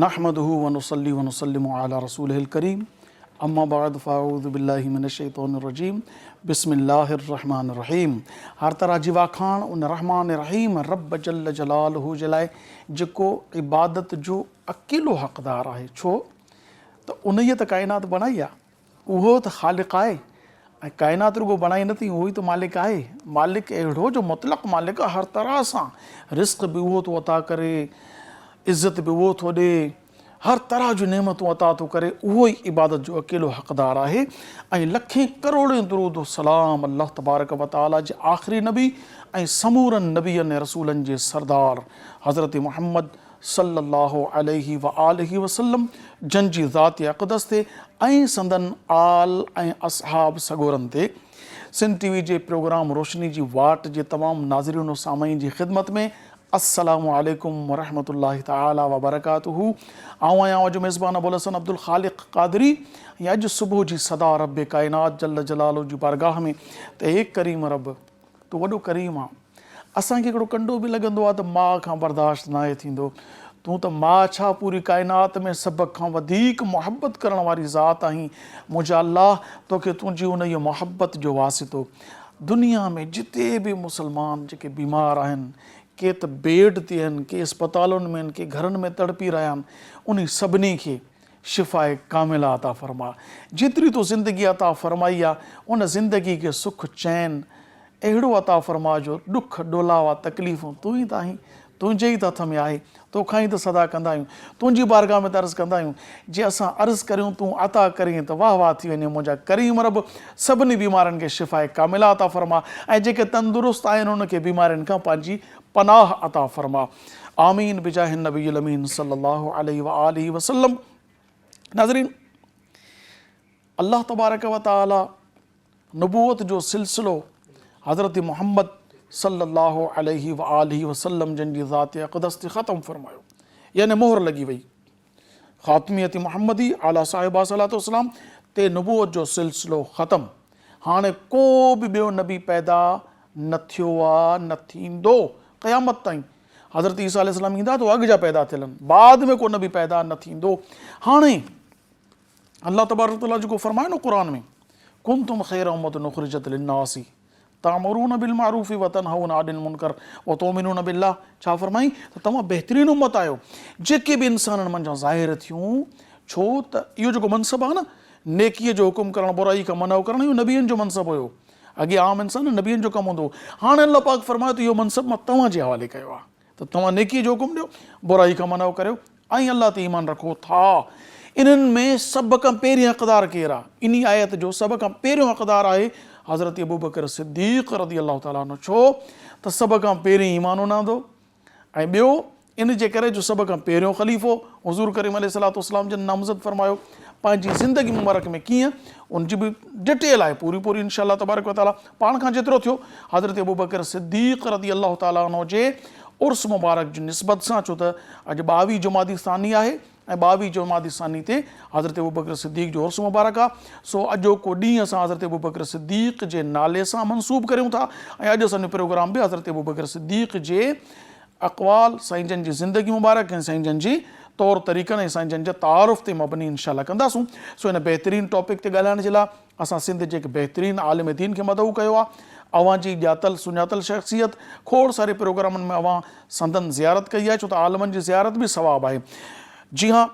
نحمده ونصلي ونسلم على رسوله الكريم اما بعد فاعوذ باللہ من الشیطان الرجیم بسم اللہ الرحمن الرحیم. ہر طرح جی واکھاڻ ان رحمان رحیم رب جل جلالہ जे लाइ जेको इबादत जो अकेलो हक़दार आहे. छो त उन्हीअ त काइनात बणाई आहे, उहो त ख़ालिक़ आहे ऐं काइनात रुगो बणाई नथी, उहो ई त मालिक आहे. मालिक अहिड़ो जो मुतलक़ मालिक आहे, हर तरह सां रिस्क बि उहो थो अता करे, इज़त बि उहो थो ॾे, हर तरह जूं नेमतूं अता थो करे. उहो ई इबादत जो अकेलो हक़दार आहे. ऐं लखें करोड़ें दुरूद सलाम अल्लाह तबारक व तआला जे आख़िरी नबी ऐं समूरनि नबियनि ऐं रसूलनि जे सरदार हज़रत मुहम्मद सल्लल्लाहु अलैहि व आलिहि वसल्लम जन जी ज़ात अक़दस ते ऐं संदन आल ऐं असहाब सगोरनि ते. सिंध टीवी जे प्रोग्राम रोशनी जी वाट जे तमामु नाज़रीन सामईन जी ख़िदमत में अस्सलामु अलैकुम वरहमतुल्लाहि तआला व बरकातुहू. आऊं आहियां जो मेज़बान अबुल हसन अब्दुल ख़ालिक़ क़ादरी. ऐं अॼु सुबुह जी सदा रब काइनात जल जलालो जी बारगाह में त हे करीम रब, तूं वॾो करीम आहे. असांखे हिकिड़ो कंडो बि लॻंदो आहे त माउ खां बर्दाश्त न आहे थींदो. तूं त माउ छा पूरी काइनात में सभ खां वधीक मुहबत करण वारी ज़ात आहीं. मुंहिंजा अल्लाह, तोखे तुंहिंजी उन इहो मुहबत जो वासितो दुनिया में जिते बि मुसलमान जेके बीमार आहिनि, के त बेड ते आहिनि, के अस्पतालुनि में आहिनि, के घरनि में तड़पी रहिया आहिनि, उन सभिनी खे शिफ़ाए कामिला अता फरमा. जेतिरी तो ज़िंदगी अता फरमाई आहे, उन ज़िंदगी खे सुख चैन अहिड़ो अता फरमा जो ॾुख ॾोलावा तकलीफ़ूं तूं ई त आहीं, तुंहिंजे ई त हथ में आहे. तोखां ई त सदा कंदा आहियूं, तुंहिंजी बारगाह में त अर्ज़ु कंदा आहियूं. जे असां अर्ज़ु करियूं तूं अता करीं त वाह वाह थी वञे. मुंहिंजा करीम रब सभिनी बीमारनि खे शिफ़ाए कामिला अता फरमा ऐं जेके तंदुरुस्त आहिनि उनखे बीमारियुनि खां पंहिंजी पनाह अता फरमा. आमीन बिजाहि नबील अमीन सल्लल्लाहु अलैहि व आलिहि वसल्लम. नाज़रीन, अल्लाह तबारक व तआला नबूवत जो सिलसिलो हज़रत मुहम्मद सल्लल्लाहु अलैहि व आलिहि वसल्लम जन जी ज़ात अक़दस ते ख़त्म फरमायो, यानी मोहर लॻी वई. ख़ातमियत मुहम्मदी आला साहिबा सलातो सलाम ते नबूवत जो सिलसिलो ख़त्म. हाणे को बि ॿियो नबी पैदा न थियो आहे, न थींदो क़यामत ताईं. हज़रत ईसा अलैहिस्सलाम ईंदा त अॻु जा पैदा थियल आहिनि, बाद में को नबी पैदा न थींदो. हाणे अल्लाह तबारक तआला जेको फरमाए न क़ुरान में, कुंतुम ख़ैर उम्मतिन उख़रिजत लिन्नासी तामुरून बिल मारूफ़ व तनहौना अनिल मुनकर व तुमिनून बिल्लाह. छा फरमाई त तव्हां बहितरीन उम्मत आहियो जेके बि इंसाननि मंझां ज़ाहिर थियूं. छो त इहो जेको मनसब आहे न, नेकीअ जो हुकुम करणु, बुराई खां मना करणु, इहो नबियनि जो मनसब हुयो. अॻे आम इंसान नबियनि जो कमु हूंदो. हाणे अल्लाह पाक फरमायो त इहो मनसब मां तव्हांजे हवाले कयो आहे त तव्हां नेकीअ जो हुकुम ॾियो, बुराई खां मना करियो ऐं अल्लाह ते ईमान रखो था. इन्हनि में सभ खां पहिरीं हक़दार केरु आहे? इन आयत जो सभ खां पहिरियों हक़दार आहे हज़रत अबू बकर सिद्दीक़ रज़ी अल्लाह ताला अन्हु. छो त सभ खां पहिरीं ईमान उनांदो ऐं ॿियो इन जे करे जो सभ खां पहिरियों ख़लीफ़ो हुज़ूर करीम अलैहिस्सलातु वस्सलाम जन नामज़द फरमायो. पंहिंजी ज़िंदगी मुबारक में कीअं, उनजी बि डिटेल आहे पूरी पूरी इंशाअल्लाह तबारक व तआला. पाण खां जेतिरो थियो हज़रत अबू बकर सिद्दीक़ रज़ी अल्लाह ताला अन्हु जे उर्स मुबारक जी निस्बत सां, छो त अॼु 22 जुमादी सानी आहे ऐं 22 जुमादी सानी ते हज़रत अबू बकर सिद्दीक़ जो उर्स मुबारक आहे. सो अॼोको ॾींहुं असां हज़रत अबू बकर सिद्दीक़ जे नाले सां मनसूब करियूं था ऐं अॼु असांजो प्रोग्राम बि हज़रत अबू बकर सिद्दीक़ जे अक़वाल, साईं जन जी ज़िंदगी मुबारक ऐं साईं जन जी तौर तरीक़नि ऐं साईं जन जे तारुफ़ ते मबनी इंशाअल्लाह कंदासूं. सो हिन बहितरीन टॉपिक ते ॻाल्हाइण जे लाइ असां सिंध जे हिकु बहितरीन आलिम दीन खे मदऊ कयो आहे. अवां जी ॼातल सुञातल शख़्सियत, खोड़ सारे प्रोग्रामनि में अवां संदन ज़ियारत कई आहे, छो त आलमनि जी ज़ियारत बि सवाबु आहे. जी हाँ,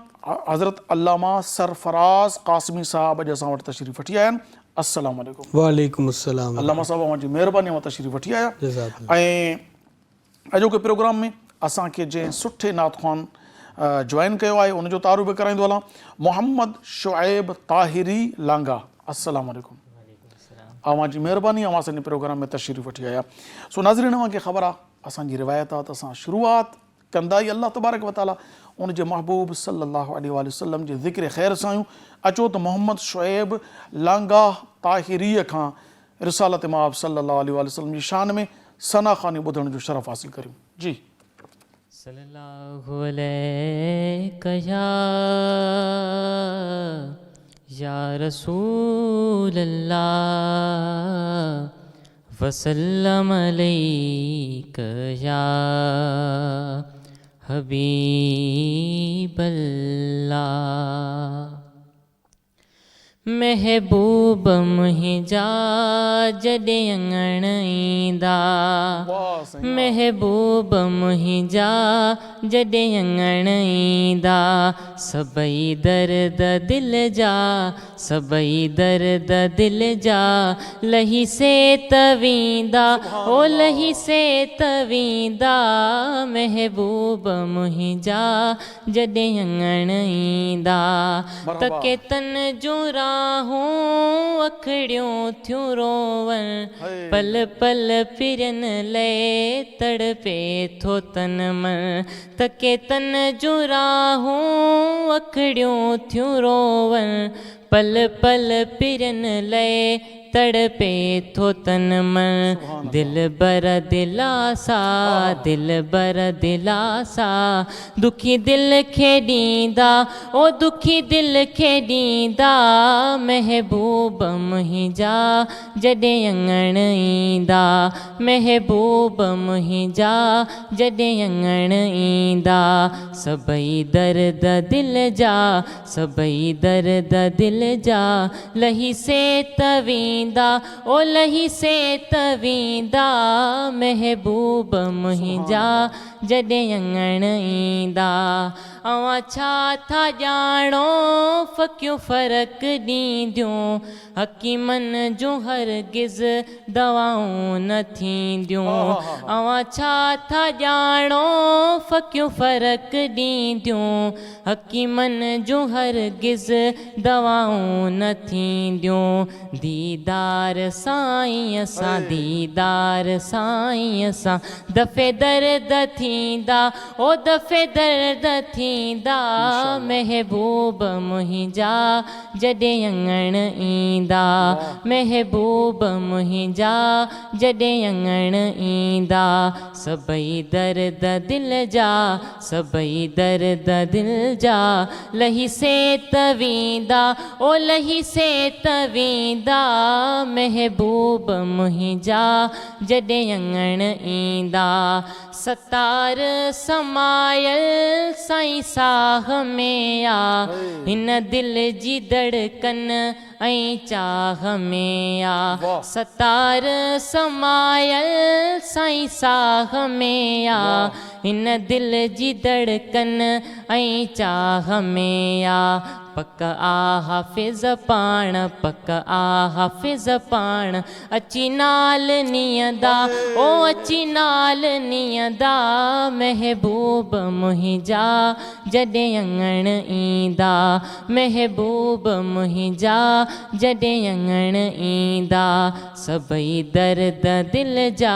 हज़रत अल्लामा सरफराज़ क़ासिमी साहब अॼु असां वटि तशरीफ़ वठी आया आहिनि. अस्सलामु अलैकुम. वालेकुम अस्सलाम. अल्लामा साहब अवांजी महिरबानी मां तशरीफ़ वठी आया. ऐं अॼोके प्रोग्राम में असांखे जंहिं सुठे नातख़्वान जॉइन कयो आहे उनजो तारुफ़ कराईंदो हलां. मोहम्मद शुएब ताहिरी लांगा. अस्सलामु अलैकुम. अवांजी महिरबानी, अवां असांजे प्रोग्राम में तशरीफ़ वठी आया. सो नाज़रीन, अवांखे ख़बर आहे असांजी रिवायत आहे त असां शुरूआत कंदा ई अल्लाह तबारक व तआला उन जे महबूब सल्लल्लाहु अलैहि वसल्लम जे ज़िक्र ख़ैर सां आहियूं. अचो त मोहम्मद शुएब लांगा ताहिरीअ खां रिसालत माब सल्लल्लाहु अलैहि वसल्लम जी शान में सनाख़ानी ॿुधण जो शरफ़ हासिल करियूं. जी. सल्लल्लाहु अलैका या रसूल अल्लाह वसल्लम अलैका या حبیب اللہ महबूब मुंहिंजा जॾहिं अङण ईंदा महबूब मुंहिंजा जॾहिं अङण ईंदा सभई दर्द दिलि जा सभई दर्द दिलि जा लही से तवींदा ओ लही से तवींदा महबूब मुंहिंजा जॾहिं अङण ईंदा तके तन जूं राहूं अखड़ियूं थियूं रोवन पल पल पिरन लए तड़पे थो तन मन तके तन जूं राहूं अखड़ियूं थियूं रोवन पल पल पिरन लए तड़पे थो तन मन दिल बर दिलासा दिल बर दिलासा दुखी दिल खे ॾींदा ओ दुखी दिल खे ॾींदा महबूब मुंहिंजा जॾहिं अङण ईंदा महबूब मुंहिंजा जॾहिं अङण ईंदा सभई दर्द दिलि जा सभई दर्द दिलि जा लही से तवींदा ओ लही से तवींदा महबूब मुंहिंजा जॾहिं अङण ईंदा अवां छा था ॼाणो फ़क़ियूं फ़र्क़ु ॾींदियूं हकीमनि जूं हरगिज़ दवाऊं न थींदियूं अवां छा था ॼाणो फ़क़ियूं फ़र्क़ु ॾींदियूं हकीमनि जूं हरगिज़ दवाऊं न थींदियूं दीदार साईं सां दीदार साईं सां दफ़े दर्द थींदा ओ दफ़े दर्द थींदा महबूब मुंहिंजा जॾहिं अङण ईंदा महबूब मुंहिंजा जॾहिं अङण ईंदा सभई दर्द दिलि जा सभई दर्द दिलि जा लही से तवींदा ओ लही से तवींदा महबूब मुंहिंजा जॾहिं अङण ईंदा सतार समायल साईं साह में आ हिन दिलि जी धड़कन ऐं चाह में आ सतार समायल साईं साह में आ हिन दिलि जी धड़कन ऐं चाह में आ पक आ हाफ़िज़ पाण पक आ हाफ़िज़ पाण अची नाल नियंदा ओ अची नाल नियंदा महबूब मुंहिंजा जॾहिं अङण ईंदा महबूब मुंहिंजा जॾहिं अङण ईंदा सभई दर्द दिलि जा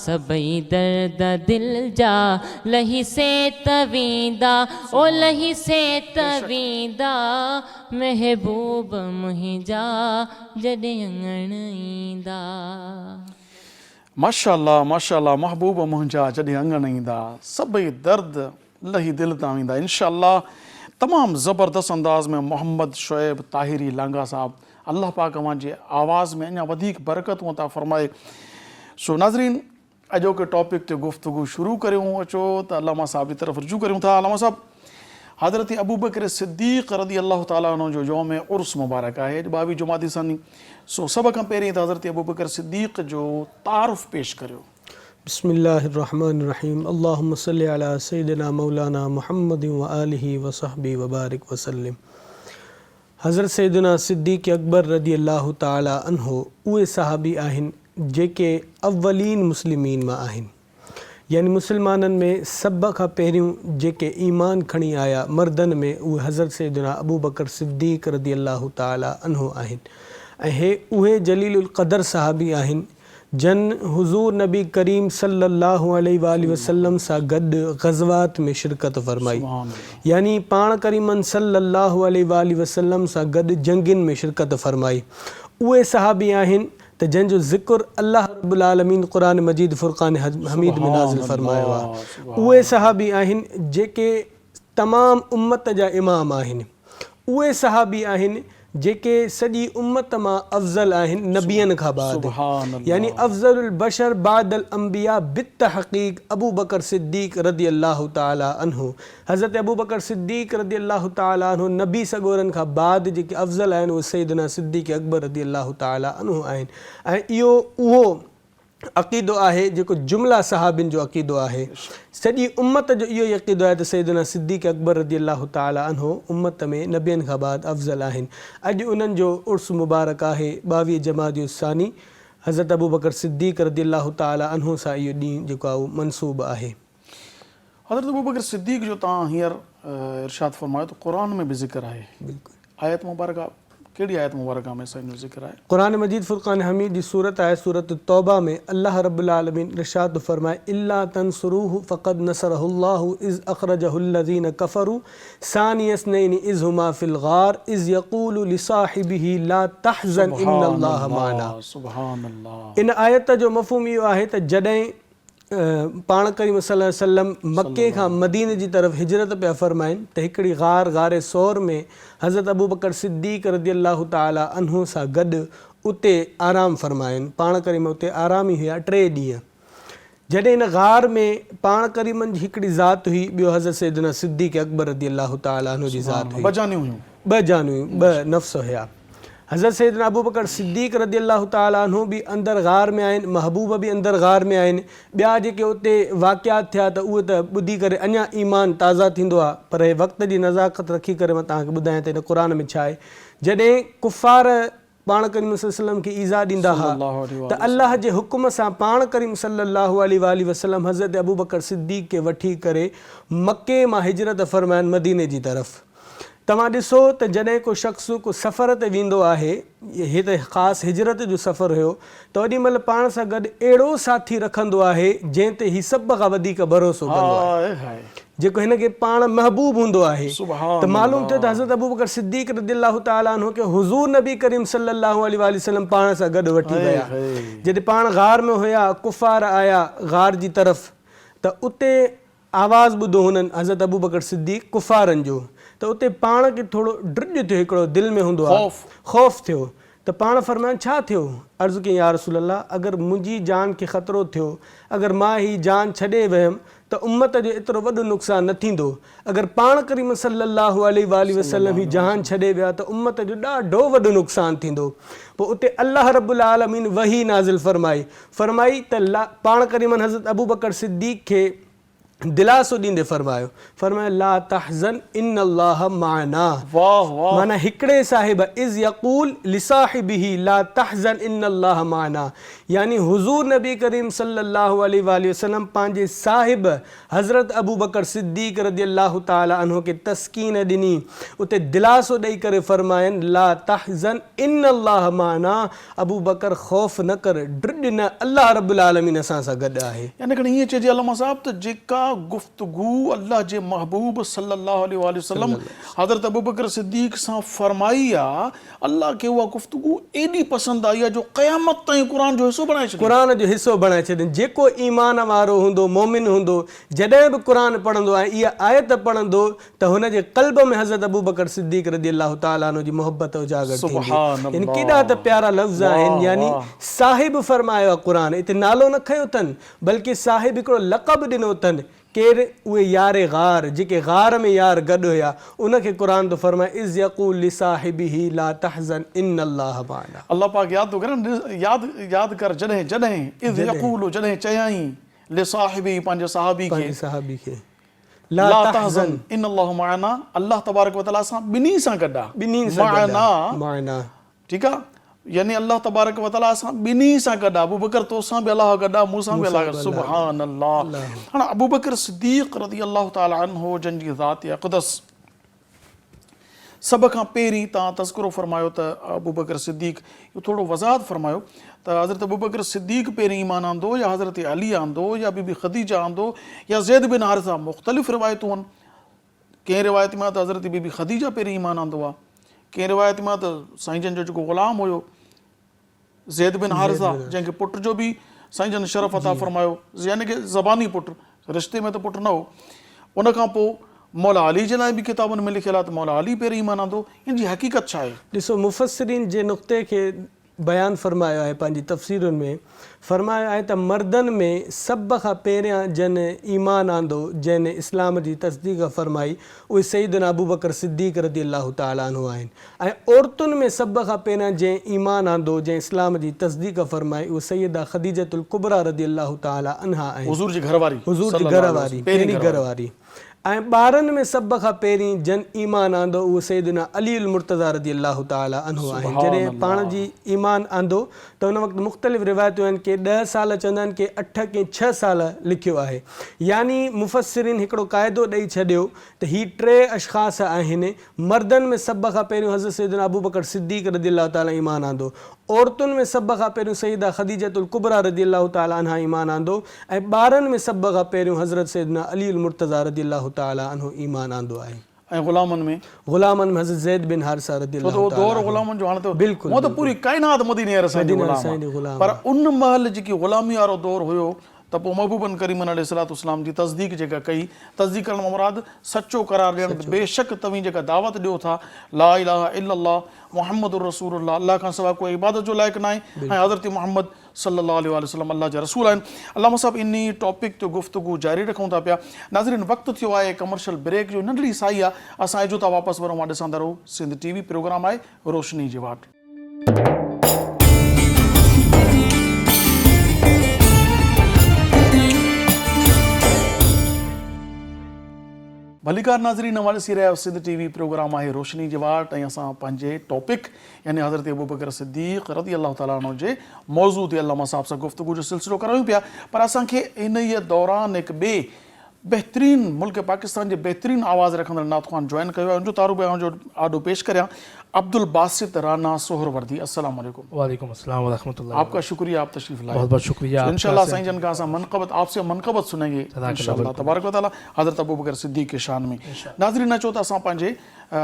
सभई दर्द दिलि जा लही से तवींदा ओ लही से तवींदा महबूब मुंहिंजा जॾहिं अङण ईंदा माशाअल्लाह माशाअल्लाह महबूब मुंहिंजा जॾहिं अङण ईंदा सभई दर्द लही दिलि तां वेंदा इंशाअल्लाह तमामु ज़बरदस्त अंदाज़ में मोहम्मद शुएब ताहिरी लांगा साहब अल्लाह पाक अवां जी आवाज़ में अञा वधीक बरकतूं अता फ़रमाए सो नाज़रीन अॼोके टॉपिक ते गुफ़्तगू शुरू करियूं अचो त अल्लामा साहब जी तरफ़ रुजू करियूं था अल्लामा साहब हज़रत अबू बकर सिद्दीक़ रज़ी अल्लाह ताला अन्हु जो यौम उर्स मुबारक आहे 22 जुमादी सानी सो सभ खां पहिरीं त हज़रत अबू बकर सिद्दीक़ जो तारुफ़ पेश करियो बिस्मिल्लाहिर्रहमानिर्रहीम अल्लाहुम्मा सल्लि अला सय्यिदिना मौलाना मुहम्मदिन व आलिहि व सहबिहि व बारिक वसल्लम हज़रत सैयदना सिद्दीक़ अकबर रज़ी अल्लाह ताला अन्हु उहे सहाबी आहिनि जेके अव्वलीन मुस्लिमीन मां आहिनि यानी मुसलमाननि में सभ खां पहिरियों जेके ईमान खणी आया मर्दनि में उहे हज़रत सैयदना अबू बकर सिद्दीक़ रज़ी अल्लाह ताला अन्हु आहिनि ऐं हे उहे जलीलुल क़दर सहाबी आहिनि जन हुज़ूर नबी करीम सल्लल्लाहु अलैहि वसल्लम सां गॾु ग़ज़वात में शिरकत फ़रमाई यानी पाण करीमन सल्लल्लाहु अलैहि वसल्लम सां गॾु जंगियुनि में शिरकत फ़रमाई उहे सहाबी आहिनि त जंहिंजो ज़िक्र अल्लाह रब्बुल आलमीन क़ुरान मजीद फ़ुरक़ान हमीद में नाज़िल फ़रमायो आहे उहे सहाबी आहिनि जेके तमामु उम्मत जा इमाम आहिनि उहे सहाबी आहिनि जेके सॼी उम्मत मां अफ़ज़ल आहिनि नबियनि खां बाद, सुभान अल्लाह। यानी अफ़ज़लुल बशर बादल अंबिया बित्तहक़ीक़ अबू बकर सिद्दीक़ रदी अल्लाह ताला अन्हु। हज़रत अबू बकर सिद्दीक़ रदी अल्लाह ताला अन्हु नबी सॻोरनि खां बाद जेके अफ़ज़ल आहिनि उहे सैयदना सिद्दीक़ अकबर रदी अल्लाह ताला अन्हु आहिनि। ऐं इहो उहो अक़ीदो आहे जेको जुमिला सहाबिन जो अक़ीदो आहे। सॼी उम्मत जो इहो ई अक़ीदो आहे त सैयदना सिद्दीक़ अकबर रदी अल्लाह ताला अन्हु उम्मत में नबियनि खां बाद अफ़ज़ल आहिनि। अॼु उन्हनि जो उर्स मुबारक आहे 22 जमादी उस्सानी। हज़रत अबू बकर सिद्दीक़ रदी अल्लाह ताला अन्हु सां इहो ॾींहुं जेको आहे उहो मनसूब आहे। हज़रत अबू बकर सिद्दीक़ जो तव्हां हींअर इरशाद फरमायो त क़ुरान में बि ज़िक्र आहे। बिल्कुलु। आयत मुबारक कहिड़ी आयत मुबारक में साईं जो ज़िक्र आहे? क़ुरान मजीद फ़ुरक़ान हमीद जी सूरत आहे सूरत तौबा में अल्लाह रब्बुल आलमीन इरशाद फरमाए इल्ला तंसुरूहु फ़क़द नसरहुल्लाहु इज़ अख़रजहुल्लज़ीन कफ़रू सानिय इस्नैनि इज़ हुमा फ़िल ग़ार इज़ यक़ूलु लिसाहिबिही ला तहज़न इन्नल्लाह माना। सुभान अल्लाह। इन आयत जो मफ़हूम इहो आहे त जॾहिं पाण करीम सल्लल्लाहु अलैहि वसल्लम मके खां मदीने जी तरफ़ हिजरत पिया फ़रमाइनि त हिकिड़ी ग़ार सौर में हज़रत अबू बकर सिद्दीक़ रदी अल्लाह ताला अन्हु सां गॾु उते आराम फ़रमाइनि। पाण करीम उते आराम ई हुया 3 ॾींहं। जॾहिं इन ग़ार में पाण करीमनि जी हिकिड़ी ज़ात हुई, ॿियो हज़रत सैयदना सिद्दीक़ अकबर रदी अल्लाह ताला अन्हु जी ज़ात हुई। 2 जानियूं हुयूं, 2 जानियूं, 2 नफ़्स हुया। हज़रत सैयदना अबू बकर सिद्दीक़ रदी अल्लाह ताला अन्हु बि अंदरि ग़ार में आहिनि, महबूब बि अंदरि ग़ार में आहिनि। ॿिया जेके उते वाक़ियात थिया त उहे त ॿुधी करे अञा ईमान ताज़ा थींदो आहे। पर हे वक़्त जी नज़ाकत रखी करे मां तव्हांखे ॿुधायां त हिन क़ुरान में छा आहे। जॾहिं कुफ़ार पाण करीम सल्लल्लाहु अलैहि वसल्लम खे ईज़ा ॾींदा हुआ त अल्लाह जे हुकुम सां पाण करीम सल्लल्लाहु अलैहि वसल्लम हज़रत अबू बकर सिद्दीक़ खे वठी करे मके मां हिजरत फ़रमाइनि मदीने जी तरफ़। तव्हां ॾिसो त जॾहिं को शख़्स को सफ़र ते वेंदो आहे, हे त ख़ासि हिजरत जो सफ़र हुयो, त ओॾी महिल पाण सां गॾु अहिड़ो साथी रखंदो आहे जंहिं ते ही सभ खां वधीक भरोसो कंदो आहे, जेको हिन खे पाण महबूब हूंदो आहे। त मालूम थियो त हज़रत अबू बकर सिद्दीक़ रदी अल्लाह ताला अन्हु खे हुज़ूर नबी करीम सल्लल्लाहु अलैहि वसल्लम पाण सां गॾु वठी विया। जॾहिं पाण ग़ार में हुया, कुफ़ार आया ग़ार जी तरफ़, त उते आवाज़ ॿुधो हुननि हज़रत अबू बकर सिद्दीक़ कुफ़ारनि जो, त उते पाण खे थोरो ड्रिज थियो, हिकिड़ो दिलि में हूंदो आहे, ख़ौफ़ थियो। त पाण फ़रमाइनि छा थियो? अर्ज़ु कई या रसूल अल्लाह, अगरि मुंहिंजी जान खे ख़तरो थियो, अगरि मां ही जान छॾे वियमि त उम्मत जो एतिरो वॾो नुक़सानु न थींदो। अगरि पाण करीम सल्लल्लाहु अलैहि वसल्लम ही जान छॾे विया त उम्मत जो ॾाढो वॾो नुक़सानु थींदो। पोइ उते अल्लाह रब्बुल आलमीन वही नाज़िल फ़रमाई त पाण करीमन हज़रत अबू बकर सिद्दीक़ खे दिलासो ॾींदे फरमायो ला तहज़न इन्नल्लाह माना। माना हिकिड़े साहिब इज़ यक़ूल लिसाहिबिही ला तहज़न इन्नल्लाह माना, यानी हुज़ूर नबी करीम सल्लल्लाहु अलैहि वसल्लम पंहिंजे साहिब हज़रत अबू बकर सिद्दीक़ रदी अल्लाह ताला अन्हु खे तस्कीन ॾिनी, उते दिलासो ॾेई करे फरमाइनि ला तहज़न इन्नल्लाह माना, अबू बकर ख़ौफ़ न कर, ड्रिज न, अल्लाह रब्बुल आलमीन असां सां गॾु आहे। यानी कि ईअं चइजे अल्लामा साहब त जेका गुफ्तगू अल्लाह जे महबूब सल्लल्लाहु अलैहि वसल्लम हज़रत अबू बकर सिद्दीक़ सां फरमाई आहे, अल्लाह खे उहा गुफ्तगू एॾी पसंदि आई आहे जो क़यामत ताईं क़ुरान जो हिसो बणाए छॾियो। क़ुरान जो हिसो बणाए छॾियो। जेको ईमान वारो हूंदो, मोमिन हूंदो, जॾहिं बि क़ुरान पढ़ंदो ऐं इहा आयत पढ़ंदो त हुनजे क़ल्ब में हज़रत अबू बकर सिद्दीक़ रदी अल्लाह ताला अन्हु जी मोहबत उजागर थींदी। इन केॾा त प्यारा लफ़्ज़ आहिनि, यानी साहिब फरमायो आहे क़ुरान। हिते नालो न खयो अथनि, बल्कि साहिब हिकिड़ो लक़ब ॾिनो अथनि। केरु? उहे यारे ग़ार, जेके ग़ार में यार गॾु हुया, उनखे क़ुरान थो फरमाए इज़ यक़ूल लिसाहिबिही ला तहज़न इन्नल्लाह माना। अल्लाह पाक यादि थो करे न, यादि कर जॾहिं इज़ यक़ूल, जॾहिं चयाई लिसाहिबी पंहिंजे सहाबी खे ला तहज़न इन्नल्लाह माना, अल्लाह तबारक व तआला सां ॿिन्ही सां गॾु आहे। माना ठीकु आहे, यानी अल्लाह तबारक व तआला सां ॿिन्ही सां गॾु आहे। अबू बकर तोसां बि अलाह गॾु आहे, मूंसां बि अलाह गॾु। सुभान अल्लाह। हाणे अबू बकर सिद्दीक़ रदी अल्लाह ताला अन्हु जंहिंजी ज़ात अक़दस सभ खां पहिरीं तव्हां तज़किरो फरमायो त अबू बकर सिद्दीक़, इहो थोरो वज़ाहत फरमायो त हज़रत अबू बकर सिद्दीक़ पहिरीं ईमान आंदो या हज़रत अली आंदो या बीबी ख़दीजा आंदो या ज़ैद बिन हारिसा, मुख़्तलिफ़ रिवायतूं आहिनि। कंहिं रिवायत में त हज़रत बीबी ख़दीजा पहिरीं ईमान आंदो आहे, कंहिं रिवायत में त साईं जन जो जेको ग़ुलाम हुयो ज़ैद बिन हारिसा, जंहिंखे पुट जो बि साईं जन शरफ़ अता फरमायो, यानी कि ज़बानी पुटु, रिश्ते में त पुटु न हो। उन खां पोइ मौला अली जे लाइ बि किताबुनि में लिखियलु आहे त मौला अली पहिरीं ईमान आंदो, इन जी हक़ीक़त छा आहे? ॾिसो मुफ़स्सिरीन जे नुक़्ते खे बयानु फ़रमायो आहे पंहिंजी तफ़सीरुनि में, फ़रमायो आहे त मर्दनि में सभ खां पहिरियां जन ईमान आंदो जंहिं इस्लाम जी तस्दीक़ फ़रमाई उहे सईदना अबू बकर सिद्दीक़ रज़ी अल्लाह ताला अन्हु आहिनि, ऐं औरतुनि में सभ खां पहिरियां जंहिं ईमान आंदो जंहिं इस्लाम जी तस्दीक़ फ़रमाई उहे सैयदा ख़दीजतुल कुबरा रज़ी अल्लाह ताला अन्हा आहिनि, हुज़ूर जी घरवारी, हुज़ूर जी घरवारी, पहिरीं घरवारी। ऐं ॿारनि में सभ खां पहिरीं जन ईमान आंदो उहो सैयदना अली अल मुर्तज़ा रज़ी अल्लाह ताला अन्हु आहिनि। जॾहिं पाण जी ईमान आंदो त उन वक़्तु मुख़्तलिफ़ रिवायतूं आहिनि के 10 साल चवंदा आहिनि के 8 के 6 साल लिखियो आहे। यानी मुफ़स्सिरीन हिकिड़ो क़ाइदो ॾेई छॾियो त ही 3 अशख़ास आहिनि। मर्दनि में सभ खां पहिरियों हज़रत सैयदना अबू बकर सिद्दीक़ रज़ी अल्लाह ताला ईमान आंदो, औरतुनि में सभ खां पहिरियों सईदा ख़दीजतुल कुबरा रज़ी अल्लाह ताला अन्हा ईमान आंदो, ऐं ॿारनि में सभ खां पहिरियों हज़रत सैयदना अली अल मुर्तज़ा रज़ी अल्लाह ताला अन्हु ईमान आंदो आहे। ऐं ग़ुलामनि में हज़रत ज़ैद बिन हारिसा रज़ी अल्लाह ताला दौर ग़ुलामनि जो हाणे त बिल्कुलु हूअं त पूरी काइनात मदीने रसां जी ग़ुलाम, पर उन महल जेकी ग़ुलामी वारो दौर हुयो त पोइ महबूबन करीम अलैहिस्सलाम जी तस्दीक़ जेका कई, तस्दीक़ करण में मुराद सचो करार ॾियणु, बेशक तव्हीं जेका दावत ॾियो था ला इलाहा इल्लल्लाह मुहम्मदुर रसूलुल्लाह, अल्लाह खां सवाइ कोई इबादत जो लाइक़ु न आहे, ऐं हज़रत मुहम्मद सल्लल्लाहु अलैहि वसल्लम अल्लाह जा रसूल आहिनि। अल्लामा साहब इन टॉपिक ते गुफ़्तगू जारी रखूं था पिया। नाज़रीन वक़्तु थियो आहे कमर्शियल ब्रेक जो, नंढड़ी साई आहे, असां इजो था वापसि वरूं, मां ॾिसंदा रहो सिंध TV प्रोग्राम आहे रोशनी जी वाट। भलीकार नाज़रीन नवाज़ ॾिसी रहिया सिंध TV प्रोग्राम आहे रोशनी जी वाट, ऐं असां पंहिंजे टॉपिक यानी हज़रत अबू बकर सिद्दीक़ रज़ी अल्लाह ताला अन्हु जे मौज़ू ते अल्लामा साहब सां गुफ़्तगू जो सिलसिलो करायूं पिया। पर असांखे इन ई दौरान हिकु ॿिए बहितरीन मुल्क पाकिस्तान जे बहितरीन आवाज़ रखंदड़ नातख़्वान जॉइन कयो आहे, उनजो तारुफ़ जो आडो पेश करियां अब्दुल बासित राना सोहरवर्दी। अस्सलाम वालेकुम। वालेकुम अस्सलाम व रहमतुल्लाह। आपका शुक्रिया, आप तशरीफ लाए। बहुत बहुत शुक्रिया। इंशाल्लाह साईं जन का मनक़बत आपसे मनक़बत सुनेंगे इंशाल्लाह तबारक व तआला हज़रत अबू बकर सिद्दीक़ के शान में। नाज़रीन अचो त असां पंहिंजे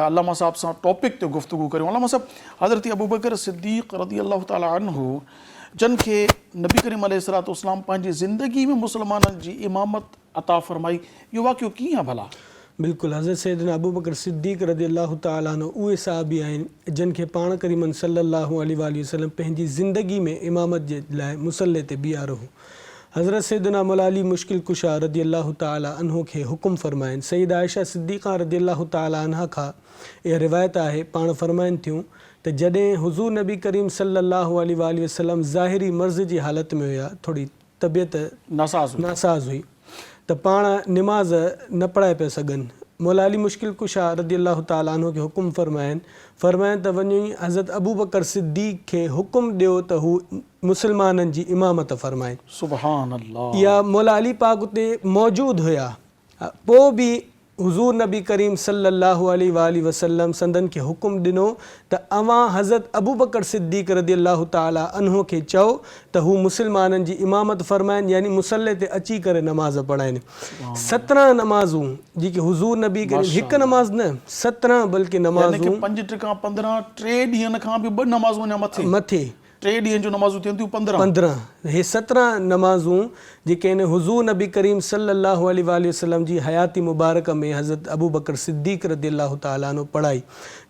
अल्लामा साहब सां टॉपिक ते गुफ़्तगू करियूं। अल्लामा साहब, हज़रत अबू बकर सिद्दीक़ रज़ी अल्लाह ताला अन्हु जन खे नबी करीम अलैहिस्सलाम पंहिंजी ज़िंदगी में मुसलमाननि जी इमामत अता फ़रमाई, इहो वाक़ियो कीअं आहे भला? बिल्कुलु, हज़रत सैयदना अबू बकर सिद्दीक़ रज़ी अल्लाह ताला अन्हु उहे सहाबी आहिनि जिन खे पाण करीमन सल्लल्लाहु अलैहि वसल्लम पंहिंजी ज़िंदगी में इमामत जे लाइ मुसल्ले ते बीहारो हो। हज़रत सैयदना मौला अली मुश्किल कुशा रज़ी अल्लाह ताला अन्हु खे हुकुम फ़रमाइनि। सईदा आयशा सिद्दीक़ा रज़ी अल्लाह ताला अन्हा खां इहा रिवायत आहे, पाण फ़रमाइनि थियूं त जॾहिं हुज़ूर नबी करीम सल्लल्लाहु अलैहि वसल्लम ज़ाहिरी मर्ज़ जी हालत में हुया, थोरी तबियत नासाज़ हुई त पाण निमाज़ न पढ़ाए पिया सघनि। मौला अली मुश्किल कुशा रज़ी अल्लाह ताला अन्हु खे हुकुम फ़रमाइनि त वञी हज़रत अबू बकर सिद्दीक़ खे हुकुम ॾियो त हू मुसलमाननि जी इमामत फ़रमाइनि। सुभान अल्लाह। इहा मौला अली पाक उते मौजूदु हुया। पोइ बि हुज़ूर नबी करीम सल्लल्लाहु अलैहि वसल्लम संदन खे हुकुम ॾिनो त अवां हज़रत अबू बकर सिद्दीक़ रज़ी अल्लाह ताला अन्हु खे चओ त हू मुसलमाननि जी इमामत फ़रमाइनि, यानी मुसल्ले ते अची करे नमाज़ पढ़ाइनि। 17 नमाज़ूं जेके हुज़ूर नबी करीम, हिकु नमाज़ न 17 बल्कि नमाज़ूं, 5 टका 15 3 ॾींहंनि खां बि 2 नमाज़ूं मथे 3 ॾींहंनि जो नमाज़ूं थियनि थियूं 15 हे 17 नमाज़ूं जेके आहिनि हुज़ूर नबी करीम सल्लल्लाहु अलैहि वसल्लम जी हयाती मुबारक में हज़रत अबू बकर सिद्दीक़ रज़ी अल्लाह ताला अन्हु पढ़ाई।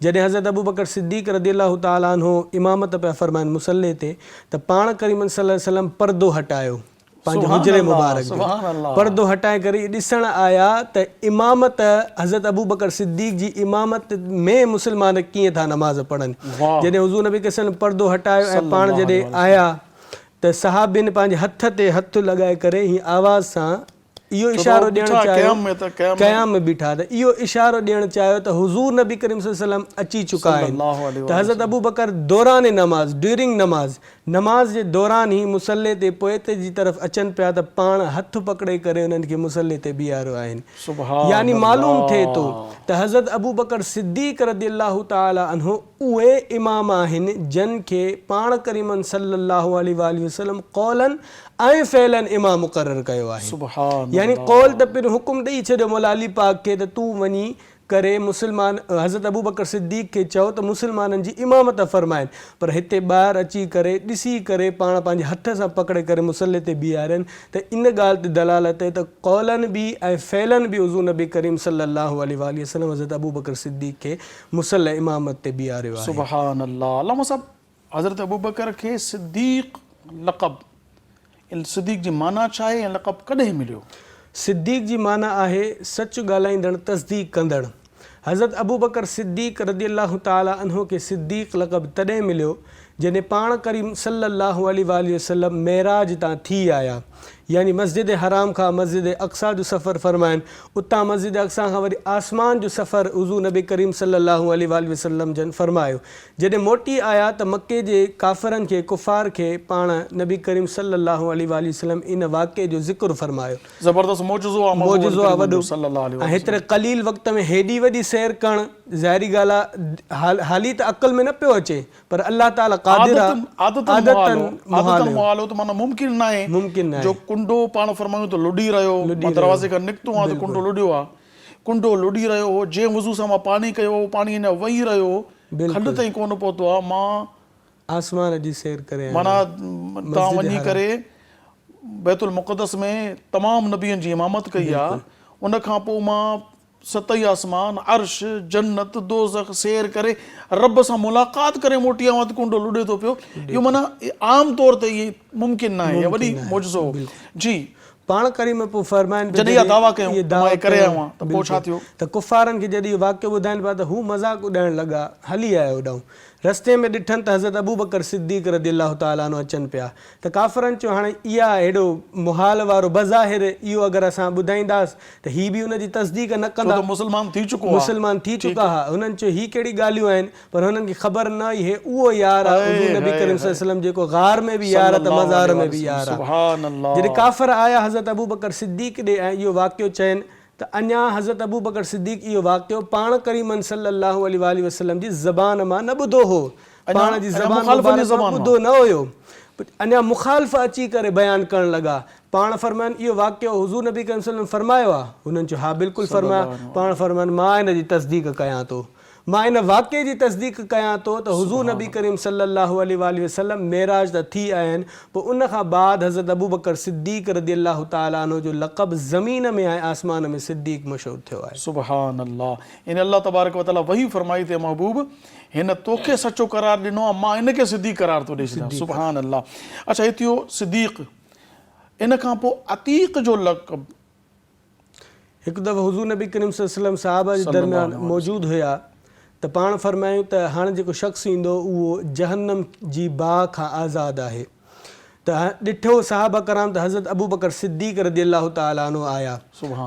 जॾहिं हज़रत अबू बकर सिद्दीक़ रज़ी अल्लाह ताला अन्हु इमामत पिया फ़रमाइनि मुसल्ले ते, त पाण करीम सल्लल्लाहु अलैहि वसल्लम पर्दो हटायो पंहिंजे हुजरे मुबारक जो, पर्दो हटाए करे ॾिसण आया त इमामत हज़रत अबू बकर सिद्दीक़ जी इमामत में मुसलमान कीअं था नमाज़ पढ़नि। जॾहिं हुज़ूर नबी करीम पर्दो हटायो ऐं पाण जॾहिं आया त सहाबिन पंहिंजे हथ ते हथु लॻाए करे हीअं आवाज़ सां इहो इशारो ॾियणु चाहियो, क़याम में बीठा त इहो इशारो ॾियणु चाहियो त हुज़ूर नबी करीम सल्लल्लाहु अलैहि वसल्लम अची चुका आहिनि। त हज़रत अबू बकर दौरान नमाज़, ड्यूरिंग नमाज़ जे दौरान ई मुसल्ले ते पोइते जी तरफ़ अचनि पिया त पाण हथु पकड़े करे उन्हनि खे मुसल्ले ते बीहारियो आहिनि। यानी मालूम थिए थो त हज़रत अबू बकर सिद्दीक़ रज़ी अल्लाह ताला अन्हु उहे इमाम आहिनि जिन खे पाण करीमन सल्लल्लाहु अलैहि वसल्लम क़ौलन ऐं फ़इलन इमाम मुक़ररु कयो आहे। यानी क़ौल त पहिरियों हुकुम ॾेई छॾियो मौला अली पाक खे त तूं वञी करे मुस्लमान हज़रत अबू बकर सिद्दीक़ खे चयो त मुस्लमाननि जी इमामत फ़रमाइनि, पर हिते ॿाहिरि अची करे ॾिसी करे पाण पंहिंजे हथ सां पकड़े करे मुसले ते बीहारनि, त इन ॻाल्हि ते दलालत आहे त क़ौलन बि ऐं फ़ैलन बि हुज़ूर नबी करीम सल्लल्लाहु अलैहि वसल्लम हज़रत अबू बकर सिद्दीक़ खे मुसले इमामत ते बीहारियो आहे। सुभान अल्लाह। अल्लामा साहब, हज़रत अबू बकर खे सिद्दीक़ लक़ब, सिद्दीक़ जी माना छा आहे ऐं लक़ब कॾहिं मिलियो? सिद्दीक़ जी माना आहे सच ॻाल्हाईंदड़, तस्दीक़ कंदड़। हज़रत अबू बकर सिद्दीक़ रज़ी अल्लाह ताला अन्हु खे सिद्दीक़ लक़ब तॾहिं मिलियो जॾहिं पाण करीम सल्लल्लाहु अलैहि वसल्लम मेराज तां थी आया, यानी मस्जिद हराम खां मस्जिद अक़सा जो सफ़र फ़रमाइनि, उतां मस्जिद अक़सा खां वरी आसमान जो सफ़र हुज़ूर नबी करीम सल्लल्लाहु अलैहि वसल्लम जन फ़रमायो। जॾहिं मोटी आया त मके जे काफ़िरनि खे, कुफ़ार खे पाण नबी करीम सल्लल्लाहु अलैहि वसल्लम इन वाक़े जो ज़िक्र फ़रमायो। ज़बरदस्त मौजूज़ो आहे, मौजूज़ो आहे वॾो। सल्लल्लाहु अलैहि ऐं हेतिरे क़लील वक़्त में हेॾी वॾी सैर करणु ज़ाहिरी ॻाल्हि आहे, हाली त अक़ल में न पियो अचे, पर अल्लाह ताला क़ादिर आहे। आदतन मुहालो त माना मुमकिन न आहे, मुमकिन न आहे। जो कुंडो पाण फरमायूं त लुॾी रहियो, दरवाज़े खां निकितो आहे त कुंडो लुॾियो आहे, कुंडो लुॾी रहियो हो, जंहिं वज़ू सां मां पाणी कयो, पाणी अञा वही रहियो, खंड ताईं कोन पहुतो आहे, मां आसमान जी सैर करे माना तव्हां वञी करे बैतुल मुक़द्दस में तमामु नबियनि जी इमामत कई आहे, उन खां पोइ मां सतई आसमान, अर्श, जन्नत, दोज़ख सैर करे रब सां मुलाक़ात करे मोटी आवां त कुंडो लुॾे थो पियो। इहो माना आम तौर ते इहे मुमकिन न आहे, वॾी मौजूज़ो जी। पाण करीम पोइ फ़रमाइनि जॾहिं इहा दावा कयूं मां करे आयो आहियां त पोइ छा थियो त कुफ़ारनि खे जॾहिं वाक़ियो ॿुधाइनि पिया त हू मज़ाक़ उॾाइण लॻा, हली आया होॾां। रस्ते में ॾिठनि त हज़रत अबू बकर सिद्दीक़ रज़ी अल्लाह ताला अन्हु अचनि पिया, त काफ़िरनि चयो हाणे इहा हेॾो मुहाल वारो बज़ाहिर इहो अगरि असां ॿुधाईंदासीं त हीअ बि हुनजी तस्दीक़ न कंदा, मुस्लमान थी चुको मुस्लमान थी चुका हुआ। हुननि चयो हीअ कहिड़ी ॻाल्हियूं आहिनि, पर हुननि खे ख़बर न हुई हे उहो यार आहे हुज़ूर नबी करीम सल्लल्लाहु अलैहि वसल्लम जेको गार में बि यार आहे त मज़ार में बि यार आहे। सुभान अल्लाह। जॾहिं काफ़िर आया हज़रत अबू बकर सिद्दीक़ ॾे ऐं इहो वाक़ियो चयनि त अञा हज़रत अबू बकर सिद्दीक़ इहो वाक़ियो पाण करीमन सल्लल्लाहु अलैहि वसल्लम जी ज़बान मां न ॿुधो हो, पाण जी ज़बान ॿुधो न हुयो, अञा मुखालिफ़ अची करे बयानु करणु लॻा। पाण फ़रमाइनि इहो वाक़ियो हुज़ूर नबी करीम सल्लल्लाहु अलैहि वसल्लम फ़रमायो आहे? हुननि चयो हा बिल्कुलु फ़रमायो। पाण फ़रमाइनि मां हिन जी तस्दीक़ कयां थो, मां इन वाक़े जी तस्दीक़ कयां थो त हुज़ूर नबी करीम सल्लल्लाहु अलैहि वसल्लम मेराज त थी आया आहिनि। पोइ उन खां बाद हज़रत अबू बकर सिद्दीक़ रज़ी अल्लाह ताला अन्हु जो लक़ब ज़मीन में ऐं आसमान में सिद्दीक़ मशहूरु थियो आहे। सुभान अल्लाह। इन अल्लाह तबारक व तआला वही फरमाई ते महबूब हिन तोखे सचो करार ॾिनो आहे, मां इनखे सिद्दीक़ करार थो ॾेई छॾियां। सुभान अल्लाह। अच्छा, हिते इहो सिद्दीक़, इन खां पोइ अतीक़ जो लक़ब। हिकु दफ़ो हुज़ूर नबी करीम सल्लल्लाहु अलैहि वसल्लम सहाबा जे दरमियान मौजूदु हुया, त पाण फ़रमायूं त हाणे जेको शख़्स ईंदो उहो जहन्नम जी बाहि खां आज़ादु आहे। त ॾिठो सहाबा कराम त हज़रत अबू बकर सिद्दीक़ रज़ी अल्लाह ताला अन्हु आया।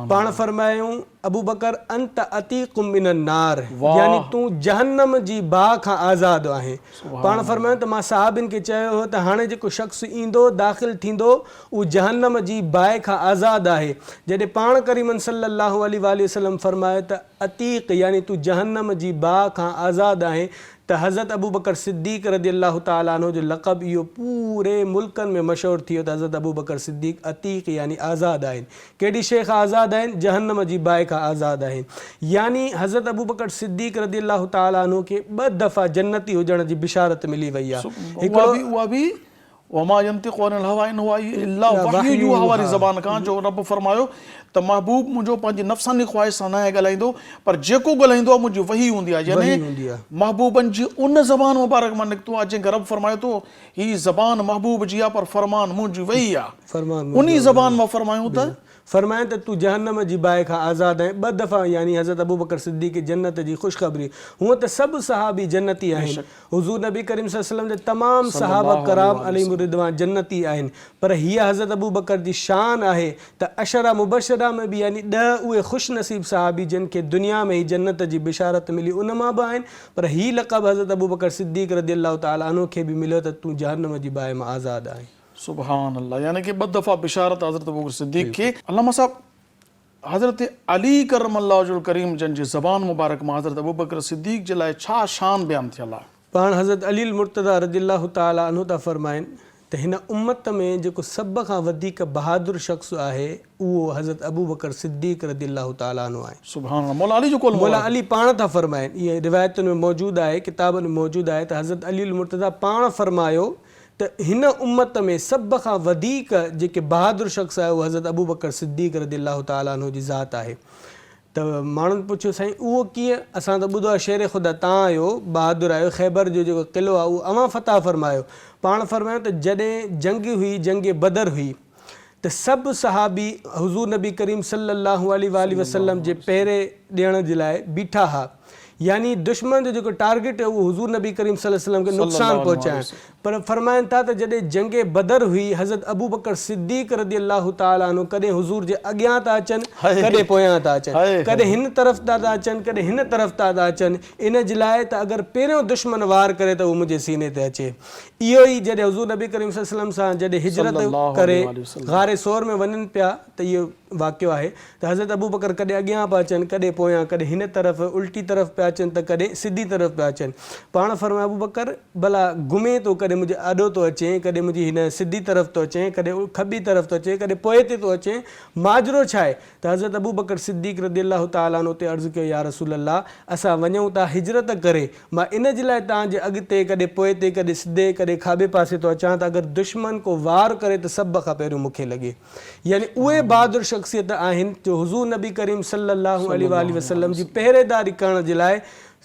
पाण फ़रमायूं अबू बकर अंत अतीक़ुम मिनन नार, यानी तूं जहन्नम जी बाहि खां आज़ादु आहे। पाण फ़रमायूं त मां सहाबिन खे चयो हो त हाणे जेको शख़्स ईंदो दाख़िल थींदो उहो जहन्नम जी बाहि खां आज़ादु आहे। जॾहिं पाण करीमन सल्लल्लाहु अलैहि वसल्लम फ़रमायो त अतीक़ यानी तूं जहन्नम जी बाहि खां आज़ादु आहे, त हज़रत अबू बकर सिद्दीक़ रज़ी अल्लाह ताला अन्हु जो लक़ब इहो पूरे मुल्कनि में मशहूरु थी वियो त हज़रत अबू बकर सिद्दीक़ अतीक़ यानी आज़ादु आहिनि। कहिड़ी शइ खां आज़ादु आहिनि? जहन्नम जी बाहि खां आज़ादु आहिनि। यानी हज़रत अबू बकर सिद्दीक़ रज़ी अल्लाह ताला अन्हु खे 2 दफ़ा जन्नती हुजण जी बिशारत मिली वई आहे। उहा बि वमा यंतिक़ु अनिल हवा इन हुवा इल्ला वहयु यूहा वारी ज़बान खां, जो रब फरमायो त महबूब मुंहिंजो पंहिंजी नफ़्सानी ख़्वाहिश सां न ॻाल्हाईंदो, पर जेको ॻाल्हाईंदो आहे मुंहिंजी वही हूंदी आहे। यानी महबूबनि जी उन ज़बान मुबारक मां निकितो आहे जंहिंखे रब फरमायो थो हीअ ज़बान महबूब जी आहे, पर फरमान मुंहिंजी वही आहे। उन ज़बान मां फरमायूं त फरमाए त तूं जहन्नम जी बाहि खां आज़ादु आहे। 2 दफ़ा यानी हज़रत अबू बकर सिद्दीक़ जन्नत जी ख़ुशख़बरी। हूअं त सभु सहाबी जन्नती आहिनि, हुज़ूर नबी करीम सल्लल्लाहु अलैहि वसल्लम जे तमामु सहाबा कराम अलैहिम रिदवान जन्नती आहिनि, पर हीअ हज़रत अबू बकर जी शान आहे त अशरा मुबशरा में बि यानी 10 उहे ख़ुशि नसीब सहाबी जिन खे दुनिया में ई जन्नत जी बिशारत मिली उन मां बि आहिनि, पर हीअ लक़ब हज़रत अबू बकर सिद्दीक़ रज़ी अल्लाह ताला अन्हु खे बि मिलियो त तूं जहन्नम जी बाहि मां आज़ादु आहीं। सुभान अल्लाह। यानी कि 2 दफ़ा बिशारत हज़रत अबू बकर सिद्दीक़ खे। अल्लामा साहब, हज़रत अली करमल्लाहु वजहुल करीम जन जी ज़बान मुबारक मां हज़रत अबू बकर सिद्दीक़ जे लाइ छा शान बयानु थियल आहे? पाण हज़रत अली मुर्तज़ा रज़ी अल्लाह ताला अन्हु था फ़रमाइनि त हिन उम्मत में जेको सभ खां वधीक बहादुर शख़्स आहे उहो हज़रत अबू बकर सिद्दीक़ रज़ियल्लाहु ताला अन्हु आहे। सुभान अल्लाह। मौला अली जो कौल मौला अली पाण था फरमाइनि, इहे रिवायतुनि में मौजूदु आहे, किताबनि में मौजूदु आहे त हज़रत अली मुर्तज़ा पाण फरमायो त हिन उम्मत में सभ खां वधीक जेके बहादुर शख़्स आहे उहो हज़रत अबू बकर सिद्दीक़ रज़ियल्लाहु ताला अन्हु जी ज़ात आहे। त माण्हुनि पुछियो साईं उहो कीअं? असां त ॿुधो आहे शेर ख़ुदा तव्हां आहियो, बहादुर आहियो, ख़ैबर जो जेको क़िलो आहे उहो अवां फ़तह फरमायो। पाण फरमायो त जॾहिं जंग हुई, जंग बदर हुई, त सभु सहाबी हुज़ूर नबी करीम सल्लल्लाहु अलैहि वसल्लम जे पहिरें ॾियण जे लाइ बीठा हुआ, यानी दुश्मन जो जेको टारगेट आहे उहो हुज़ूर नबी करीम सल्लल्लाहु अलैहि वसल्लम खे नुक़सानु पहुचाइण। पर फरमाइनि था त जॾहिं जंग बदर हुई, हज़रत अबू बकर सिद्दीक़ रज़ियल्लाहु ताला अन्हु कॾहिं हुज़ूर जे अॻियां था अचनि, कॾहिं पोयां था अचनि, कॾहिं हिन तरफ़ था अचनि, कॾहिं हिन तरफ़ था अचनि, इन जे लाइ त अगरि पहिरियों दुश्मन वार करे त उहो मुंहिंजे सीने ते अचे। इहो ई जॾहिं हुज़ूर नबी करीम सल्लल्लाहु अलैहि वसल्लम सां जॾहिं हिजरत करे गारे सौर में वञनि पिया त इहो वाक़ियो आहे त हज़रत अबू बकर कॾहिं अॻियां पिया अचनि, कॾहिं पोयां, कॾहिं हिन तरफ़ उल्टी तरफ़ पिया अचनि त कॾहिं सिधी तरफ़ पिया अचनि। पाण फरमाए अबू बकर भला घुमे थो, कॾहिं मुंहिंजे आॾो थो अचे, कॾहिं मुंहिंजी हिन सिधी तरफ़ थो अचे, कॾहिं खॿी तरफ़ थो अचे, कॾहिं पोइ ते थो अचे, माजरो छा आहे? त हज़रत अबू बकर सिद्दीक़ रज़ियल्लाहु ताला अन्हु ते अर्ज़ु कयो, या रसूल अल्लाह, असां वञूं था हिजरत करे, मां इन जे लाइ तव्हांजे अॻिते कॾहिं पोइ ते, कॾहिं सिधे, कॾहिं खाॿे पासे थो अचां, त अगरि दुश्मन को वार करे त सभ खां पहिरियों मूंखे लॻे। यानी उहे बहादुर शख़्सियत आहिनि जो हुज़ूर नबी करीम सल्लल्लाहु अलैहि वसल्लम जी पहिरेदारी करण जे लाइ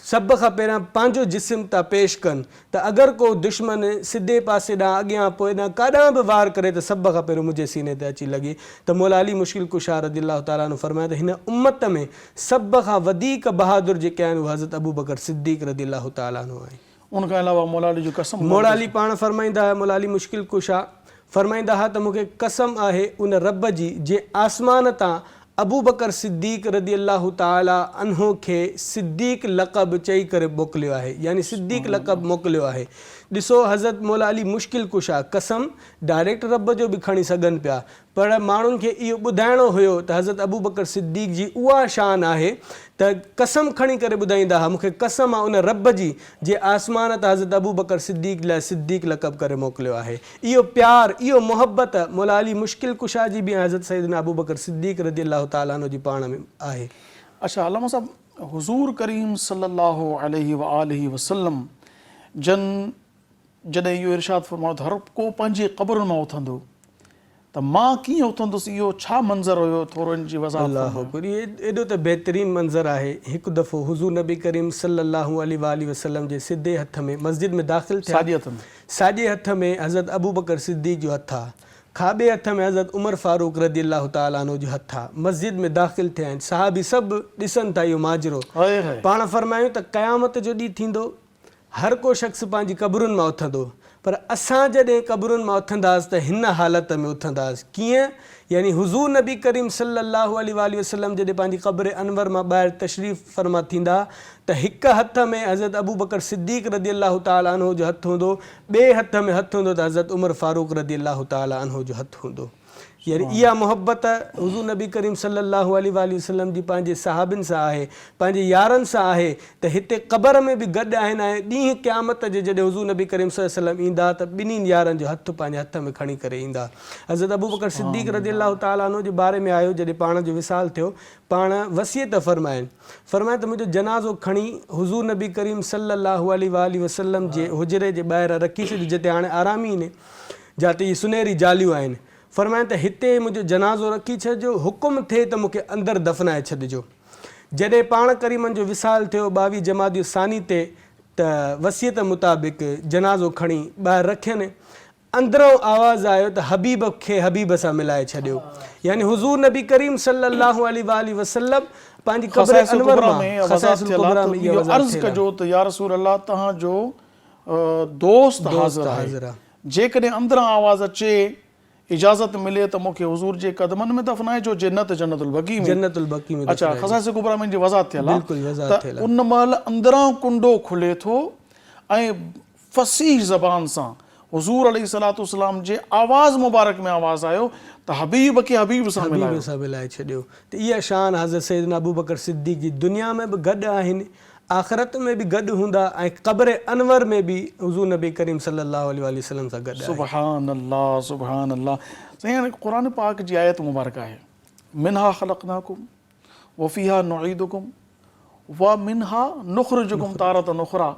सभ खां पहिरियां पंहिंजो जिस्म था पेश कनि त अगरि को दुश्मन सिधे पासे ॾांहुं अॻियां पोइ ॾांहुं काॾां बि वार करे त सभ खां पहिरियों मुंहिंजे सीने ते अची लॻे। त मौला अली मुश्किल कुशा रज़ियल्लाहु ताला अन्हु फरमाए त हिन उम्मत में सभ खां वधीक बहादुर जेके आहिनि उहे हज़रत अबू बकर सिद्दीक़ रज़ियल्लाहु ताला अन्हु आहिनि। उनखां अलावा मौला अली जो कसम, मौला अली पाण फरमाईंदा हुआ, मौला अली मुश्किल कुशा फरमाईंदा हुआ त मूंखे कसम आहे उन रब जी जे आसमान तां अबू बकर सिद्दीक़ रज़ियल्लाहु ताला अन्हु खे सिद्दीक़ लक़ब चई करे मोकिलियो आहे, यानी सिद्दीक़ लक़ब मोकिलियो आहे। ॾिसो हज़रत मौला अली मुश्किल कुशा कसम डायरेक्ट रब जो बि खणी सघनि पिया, पर माण्हुनि खे इहो ॿुधाइणो हुयो त हज़रत अबू बकर सिद्दीक़ जी उहा शान आहे त कसम खणी करे ॿुधाईंदा हुआ, मूंखे कसम आहे उन रब जी जे आसमान त हज़रत अबू बकर सिद्दीक़ लाइ सिद्दीक़ लक़ब करे मोकिलियो आहे। इहो प्यार, इहो मोहबत मौला अली मुश्किल कुशा जी बि हज़रत सैयदना अबू बकर सिद्दीक़ रज़ियल्लाहु ताला अन्हु जी पाण में आहे। अच्छा अल्लामा साहब, हुज़ूर करीम सल्लल्लाहु अलैहि वसल्लम जन जॾहिं इहो इरशाद फरमायो त हर को पंहिंजी क़ब्रुनि मां उथंदो, त मां कीअं उथंदुसि, इहो छा मंज़र हुयो, थोरो इन जी वज़ाहत। अल्लाह अकबर, एॾो त बहितरीनु मंज़र आहे। हिकु दफ़ो हुज़ूर नबी करीम सल्लल्लाहु अलैहि वसल्लम जे सिधे हथ में मस्जिद में दाख़िल थिया, साॼे हथ में हज़रत अबू बकर सिद्दीक़ जो हथु आहे, खाॿे हथ में हज़रत उमर फारूक रज़ियल्लाहु ताला अन्हु जो हथु आहे। मस्जिद में दाख़िल थिया आहिनि, सहाबी सभु ॾिसनि था इहो माजरो। पाण फरमायूं त क़यामत जो ॾींहुं थींदो, हर को शख़्स पंहिंजी क़ब्रुनि मां उथंदो, पर असां जॾहिं क़ब्रुनि मां उथंदासीं त हिन हालत में उथंदासीं। कीअं? यानी हुज़ूर नबी करीम सल्लल्लाहु अलैहि वसल्लम जॾहिं पंहिंजी क़ब्र अनवर मां ॿाहिरि तशरीफ़ फरमा थींदा त हिकु हथ में हज़रत अबू बकर सिद्दीक़ रज़ियल्लाहु ताला अन्हु जो हथु हूंदो, ॿिए हथ में हथु हूंदो त हज़रत उमर फारूक रज़ियल्लाहु ताला अन्हु जो हथु हूंदो। यानी इहा मोहबत हुज़ूर नबी करीम सल्लल्लाहु अलैहि वसल्लम जी पंहिंजे सहाबिन सां आहे, पंहिंजे यारनि सां आहे, त हिते क़ब्र में बि गॾु आहिनि। ऐं ॾींहुं क़यामत जे जॾहिं हुज़ूर नबी करीम सल्लल्लाहु अलैहि वसल्लम ईंदा त ॿिन्हिनि यारनि जो हथु पंहिंजे हथ में खणी करे ईंदा। हज़रत अबू बकर सिद्दीक़ रज़ियल्लाहु ताला अन्हु जे बारे में आयो, जॾहिं पाण जो विसाल थियो, पाण वसियत फरमाइनि, फरमाए त मुंहिंजो जनाज़ो खणी हुज़ूर नबी करीम सल्लल्लाहु अलैहि वसल्लम जे हुजरे जे ॿाहिरि रखी छॾी, जिते हाणे आरामी आहिनि, जिते इहे सुनहरी जालियूं आहिनि। फरमाए त हिते मुंहिंजो जनाज़ो रखी छॾिजो, हुकुम थिए त मूंखे अंदरि दफ़नाए छॾिजो। जॾहिं पाण करीमनि जो विसाल थियो 22 जमादी सानी ते, त वसियत मुताबिक़ जनाज़ो खणी ॿाहिरि रखियनि, अंदरों आवाज़ु आयो त हबीब खे हबीब सां मिलाए छॾियो। यानी हुज़ूर नबी करीम सल्लल्लाहु अलैहि वसल्लम पंहिंजी क़ब्र अनवर में ख़साइसुल कुबरा में इहो अर्ज़ु कजो त या रसूल अल्लाह तव्हांजो दोस्त हाज़िर आहे, जेकॾहिं अंदरां आवाज़ अचे, इजाज़त मिले त मूंखे हुज़ूर जे क़दमनि में दफ़नाइजो, जन्नतुल बक़ी में। अच्छा, ख़साइसुल कुबरा में वज़ाहत थियल आहे त उन महिल अंदरां कुंडो खुले थो ऐं फ़सीह ज़बान सां हुज़ूर अलैहिस्सलातु वस्सलाम जे आवाज़ मुबारक में आवाज़ आयो त हबीब खे हबीब सां मिलाए छॾियो। त इहा शान हज़रत सैयदना अबू बकर सिद्दीक़ जी दुनिया में बि गॾु आहिनि आख़िरत में बि गॾु हूंदा ऐं क़ब्र अनवर में बि हुज़ूर नबी करीम सल्लल्लाहु अलैहि वसल्लम सां गॾु आहे। सुभान अल्लाह सुभान अल्लाह। साईं हाणे क़ुरान पाक जी आयत मुबारक आहे, मिनहा ख़लक़नाकुम व फ़ीहा नुईदुकुम व मिनहा नुख़रिजुकुम तारतन उख़रा।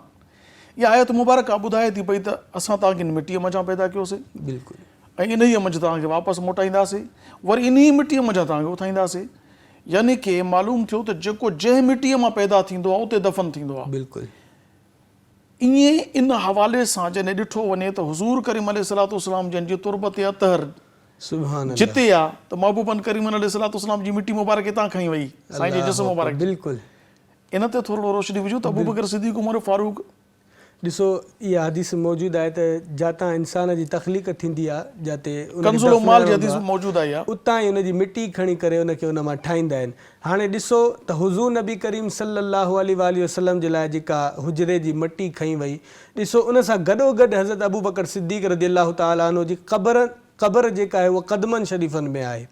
इहा आयत मुबारक ॿुधाए थी पई त असां तव्हांखे इन मिटीअ मंझां पैदा कयोसीं बिल्कुलु, ऐं इन ई मंझि तव्हांखे वापसि मोटाईंदासीं, वरी इन ई मिटीअ मंझां तव्हांखे उथाईंदासीं। यानी कि मालूम थियो त जेको जंहिं मिटीअ मां पैदा थींदो आहे उते दफ़न थींदो आहे। बिल्कुलु ईअं इन हवाले सां जॾहिं ॾिठो वञे त हुज़ूर करीम अलैहिस्सलाम जंहिंजी तुरबत अतहर सुभान अल्लाह, जिते आहे त महबूबन करीम अलैहिस्सलाम जी मिटी मुबारक हितां खई वई, साईं जे जिस्म मुबारक। बिल्कुलु। इन ते थोरो रोशनी विझो त अबू बकर सिद्दीक़ उमर फारूक। ॾिसो इहा हदीस मौजूदु आहे त जातां इंसान जी तख़लीक़ थींदी आहे, जिते कंज़ुल माल जी हदीस मौजूदु आहे, उतां ई उनजी मिटी खणी करे उनखे उन मां ठाहींदा आहिनि। हाणे ॾिसो त हुज़ूर नबी करीम सल्लल्लाहु अलैहि वसल्लम जे लाइ जेका हुजरे जी मिटी खई वई, ॾिसो उन सां गॾोगॾु हज़रत अबू बकर सिद्दीक़ रज़ियल्लाहु ताला अन्हु जी क़ब्र जेका आहे उहा क़दमनि शरीफ़नि में आहे।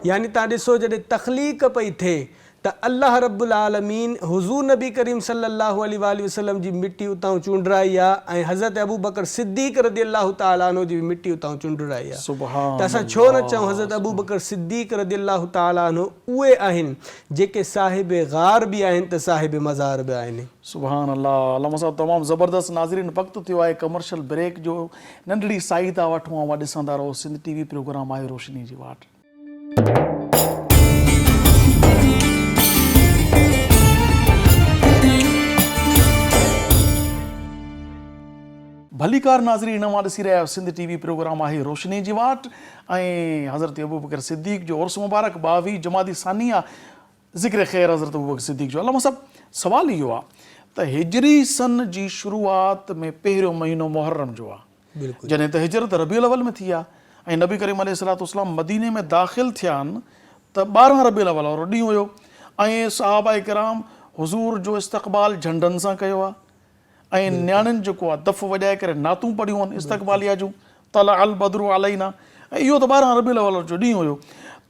यानी तव्हां ॾिसो जॾहिं तख़लीक़ पई थिए त अल्लाह रब्बुल आलमीन हुज़ूर नबी करीम सल्लल्लाहु अलैहि वसल्लम जी मिटी उतां चूंडराई आहे ऐं हज़रत अबू बकर सिद्दीक़ रज़ियल्लाहु ताला अन्हु जी मिटी उतां चूंडराई आहे। त असां छो न चऊं हज़रत अबू बकर सिद्दीक़ रज़ियल्लाहु ताला अन्हु उहे आहिनि जेके साहिब गार बि आहिनि त साहिब मज़ार बि आहिनि। सुभान अल्लाह। अल्लाह साहब तमामु ज़बरदस्त। नाज़रीन वक़्तु थियो आहे कमर्शियल ब्रेक जो, नंढड़ी साई था वठूं, उहा ॾिसंदा रहो सिंध टीवी प्रोग्राम आहे रोशनी जी वाट। भलीकार नाज़रीन मां ॾिसी रहिया सिंध टीवी प्रोग्राम आहे रोशनी जी वाट ऐं हज़रत अबू बकर सिद्दीक़ जो उर्स मुबारक 22 जमादी सानिया ज़िक्र ख़ैर हज़रत अबू बकर सिद्दीक़ जो। अल्लाह साहब सवाल इहो आहे त हिजरी सन जी शुरूआत में पहिरियों महीनो मुहर्रम जो आहे, जॾहिं त हिजरत रबीउल अव्वल में थी आहे ऐं नबी करीम अलैहिस्सलाम मदीने में दाख़िल थिया आहिनि त 12 रबीउल अव्वल वारो ॾींहुं हुयो ऐं सहाबा किराम हुज़ूर जो इस्तक़बाल झंडनि सां कयो आहे ऐं न्याणियुनि जेको आहे दफ़ वॼाए करे नातूं पढ़ियूं आहिनि इस्तक़बालिया जूं, तला अल बदरु अलैना, ऐं इहो त 12 रबीउल अव्वल जो ॾींहुं हुयो।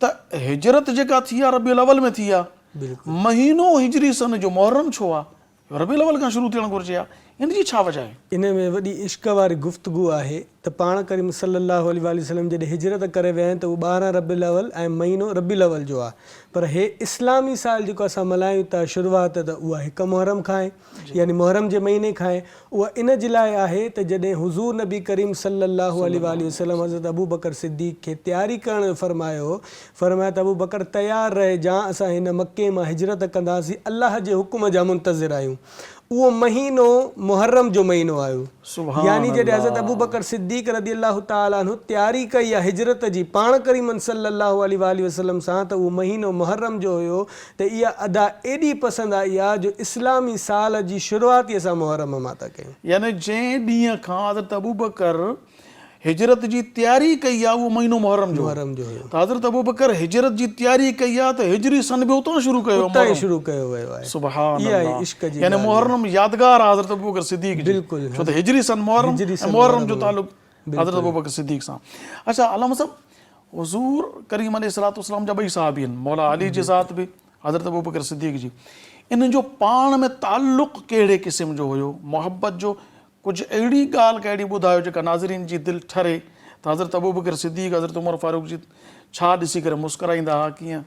त हिजरत जेका थी आहे रबीउल अव्वल में थी आहे, महीनो हिजरी सन जो मुहर्रम छो आहे, रबीउल अव्वल खां शुरू थियणु घुरिजे आहे, इन जी छा वजह आहे? इन में वॾी इश्क वारी गुफ़्तगू आहे त पाण करीम सल्लल्लाहु अलैहि वसल्लम जॾहिं हिजरत करे विया आहिनि त उहो 12 रबीउल अव्वल ऐं महीनो रबीउल अव्वल जो आहे, पर हे इस्लामी साल जेको असां मल्हायूं था शुरूआत त उहा हिकु मुहर्रम खां आहे, यानी मुहर्रम जे महीने खां आहे। उहा इन जे लाइ आहे त जॾहिं हुज़ूर नबी करीम सल्लल्लाहु अलैहि वसल्लम हज़रत अबू बकर सिद्दीक़ खे तयारी करणु फरमायो त अबू बकर तयारु रहे जां असां हिन मके मां हिजरत कंदासीं, अलाह जे हुकुम जा मुंतज़िर आहियूं। उहो महीनो मुहर्रम जो महीनो आयो, यानी जॾहिं हज़रत अबू बकर सिद्दीक़ रज़ियल्लाहु ताला अन्हु तयारी कई आहे हिजरत जी पाण करीम सल्लल्लाहु अलैहि वसल्लम सां, त उहो महीनो मुहर्रम जो हुयो। त इहा अदा एॾी पसंदि आई आहे जो इस्लामी साल जी शुरूआत ई असां मुहर्रम मां था कयूं। यानी जंहिं ॾींहं खां हज़रत अबू बकर हिजरत जी तयारी कई आहे उहो महीनो मुहर्रम जो हुयो, त हज़रत अबू बकर हिजरत जी तयारी कई आहे त हिजरी सन बि उतां शुरू कयो वियो आहे। सुभान अल्लाह। यानी मुहर्रम यादगार आहे हज़रत अबू बकर सिद्दीक़, बिल्कुलु, छो त हिजरी सन मुहर्रम जो तालुक हज़रत अबू बकर सिद्दीक़ सां। अच्छा अल्लाह साहब, हुज़ूर करीम अलैहिस्सलाम जा ॿई सहाबी आहिनि, मौला अली जी ज़ात बि हज़रत अबू बकर सिद्दीक़ जी, इन जो पाण में ताल्लुक़ कहिड़े क़िस्म जो हुयो, मोहब्बत जो कुझु अहिड़ी ॻाल्हि कहिड़ी ॿुधायो जेका नाज़रीन जी दिलि ठरे त हज़रत अबू बकर सिद्दीक़ हज़रत उमर फारूक जी छा ॾिसी करे मुस्कुराईंदा हुआ, कीअं?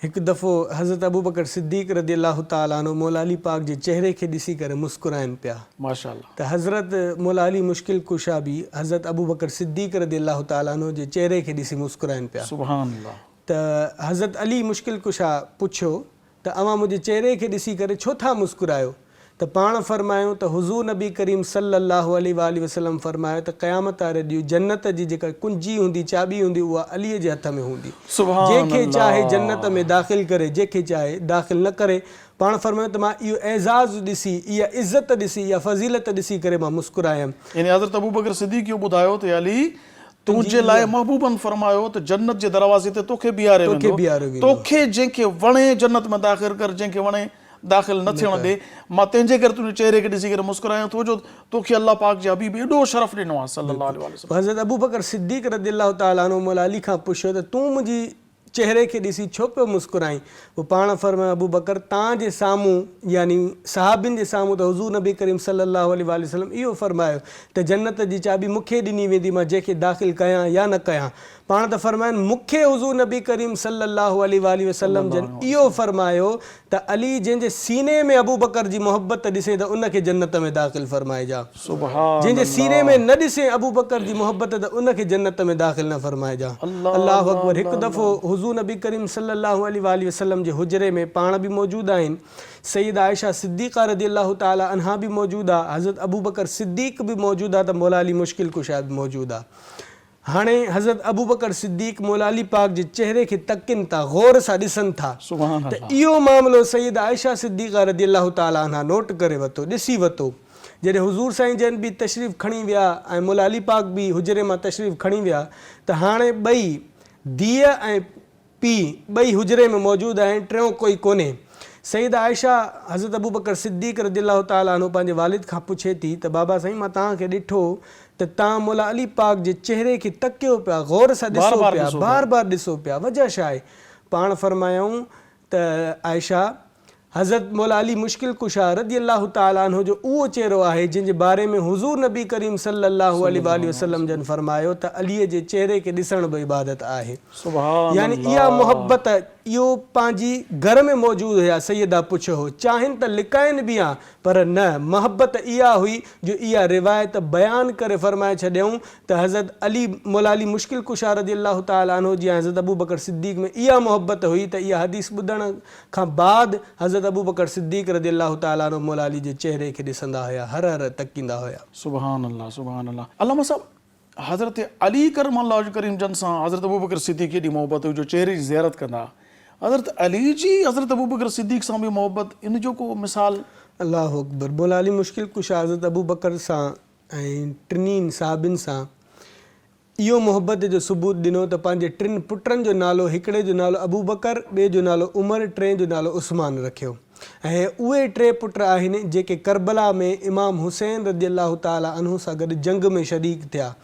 हिकु दफ़ो हज़रत अबू बकर सिद्दीक़ रज़ियल्लाहु ताला अन्हु मौला अली पाक जे चेहरे खे ॾिसी करे मुस्कुराइनि पिया, माशाअल्लाह। त हज़रत मौला अली मुश्किल कुशा बि हज़रत अबू बकर सिद्दीक़ रज़ियल्लाहु ताला अन्हु जे चेहरे खे ॾिसी मुस्कुराइनि पिया, सुभान अल्लाह। त हज़रत अली मुश्किल कुशा पुछियो त अवां मुंहिंजे चेहरे खे ॾिसी करे छो था मुस्कुरायो? त पाण फरमायूं त हुज़ूर नबी करीम सल्लल्लाहु अलैहि वसल्लम फरमायो त क़यामत वारे ॾींहुं जन्नत जी जेका कुंजी हूंदी, चाबी हूंदी, उहा अलीअ जे हथ में हूंदी, जंहिंखे चाहे जन्नत में दाख़िल करे, जंहिंखे चाहे दाख़िल न करे। पाण फरमायो त मां इहो एज़ाज़ ॾिसी, इहा इज़त ॾिसी, इहा फज़ीलत ॾिसी करे मां मुस्कुरायमि। यानी हज़रत अबू बकर सिद्दीक़ इहो ॿुधायो त अली तुंहिंजे लाइ महबूबनि फरमायो त जन्नत जे दरवाज़े ते तोखे बीहारे वेंदो, तोखे जंहिंखे वणे जन्नत में दाख़िल कर, जंहिंखे वणे दाख़िल न थियण ॾे। मां तंहिंजे करे तुंहिंजे चेहरे खे ॾिसी करे मुस्कुरायां थो जो तोखे अल्लाह पाक जे हबीब एॾो शरफ़ ॾिनो आहे सल्लल्लाहु अलैहि वसल्लम। हज़रत अबू बकर सिद्दीक़ रज़ियल्लाहु ताला अन्हु मौला अली खां पुछियो त तूं मुंहिंजी चेहरे खे ॾिसी छो पियो मुस्कुराई? पोइ पाण फरमायो अबू बकर तव्हांजे साम्हूं यानी सहाबिन जे साम्हूं त हुज़ूर नबी करीम सल्लल्लाहु अलैहि वसल्लम इहो फरमायो त जन्नत जी चाबी मूंखे ॾिनी वेंदी, मां जंहिंखे दाख़िल कयां या न कयां। पाण त फरमाइनि मूंखे हुज़ूर नबी करीम सल्लल्लाहु अलैहि वसल्लम जन इहो फरमायो त अली जंहिंजे सीने में अबू बकर जी मोहब्बत ॾिसे त उनखे जन्नत में दाख़िल फरमाइजा, जंहिंजे सीने में न ॾिसे अबू बकर जी मोहब्बत त उनखे जन्नत में दाख़िल न फरमाइजा। अल्लाहु अकबर। हिकु दफ़ो हुज़ूर नबी करीम सल्लल्लाहु अलैहि वसल्लम जे हुजरे में पाण बि मौजूदु आहिनि, सईदा आयशा सिद्दीक़ा रज़ियल्लाहु ताला अन्हा बि मौजूदु आहे, हज़रत अबू बकर सिद्दीक़ बि मौजूदु आहे, त मौला अली मुश्किल कुशा बि मौजूदु आहे। हाणे हज़रत अबू बकर सिद्दीक़ मौला अली पाक जे चेहरे खे तकिन था, गौर सां ॾिसनि था, त इहो मामिलो सईदा आयशा सिद्दीक़ा रज़ियल्लाहु ताला अन्हा नोट करे वरितो, ॾिसी वरितो। जॾहिं हुज़ूर साईं जन बि तशरीफ़ खणी विया ऐं मौला अली पाक बि हुजरे मां तशरीफ़ खणी विया, त हाणे ॿई धीअ ऐं पीउ ॿई हुजरे में मौजूदु आहिनि, टियों कोई कोन्हे। सईदा आयशा हज़रत अबू बकर सिद्दीक़ रज़ियल्लाहु ताला अन्हु पंहिंजे वालिद खां पुछे थी त बाबा साईं मां तव्हांखे ॾिठो त तव्हां मौला अली पाक जे चेहरे खे तकियो पिया, गौर सां ॾिसो पिया, बार बार ॾिसो पिया, वजह छा आहे? पाण फरमायूं त आयशा हज़रत मौला अली मुश्किल कुशा रज़ियल्लाहु ताला अन्हु जो उहो चेहरो आहे जंहिंजे बारे में हुज़ूर नबी करीम सल्लल्लाहु अलैहि वसल्लम जन फरमायो त अलीअ जे चेहरे खे ॾिसण बि इबादत आहे। यानी इहा मोहब्बत इहो पंहिंजी घर में मौजूदु हुया, सैयदा पुछो हो, चाहिनि त लिकाइनि बि आहे, पर न, मोहब्बत इहा हुई जो इहा रिवायत बयानु करे फरमाए छॾियऊं त हज़रत अली मौला अली मुश्किल कुशा रज़ियल्लाहु ताला अन्हु जी हज़रत अबू बकर सिद्दीक़ में इहा मोहब्बत हुई त इहा हदीस ॿुधण खां बाद हज़रत अबू बकर सिद्दीक़ रज़ियल्लाहु ताला अन्हु मौला अली जे चेहरे खे ॾिसंदा हुया, हर हर तकींदा हुया। सुभान अल्लाह, सुभान अल्लाह। अल्लामा साहब, हज़रत अली करमल्लाहु करीम जन सां हज़रत अबू बकर सिद्दीक़ जी मोहब्बत हुई जो चेहरे जी ज़ियारत कंदा, हज़रत अली जी हज़रत अबू बकर सिद्दीक़ सां बि मोहब्बत, इन जो को मिसाल? अल्लाहु अकबर। मौला अली मुश्किल कुशा हज़रत अबू बकर सां ऐं टिनी साहिबिन सां इहो मोहब्बत जो सबूत ॾिनो त पंहिंजे टिनि पुटनि जो नालो, हिकिड़े जो नालो अबू बकर, ॿिए जो नालो उमर, टे जो नालो उस्मान रखियो। ऐं उहे टे पुट आहिनि जेके करबला में इमाम हुसैन रज़ियल्लाहु ताला अन्हु सां गॾु जंग में शरीक थिया,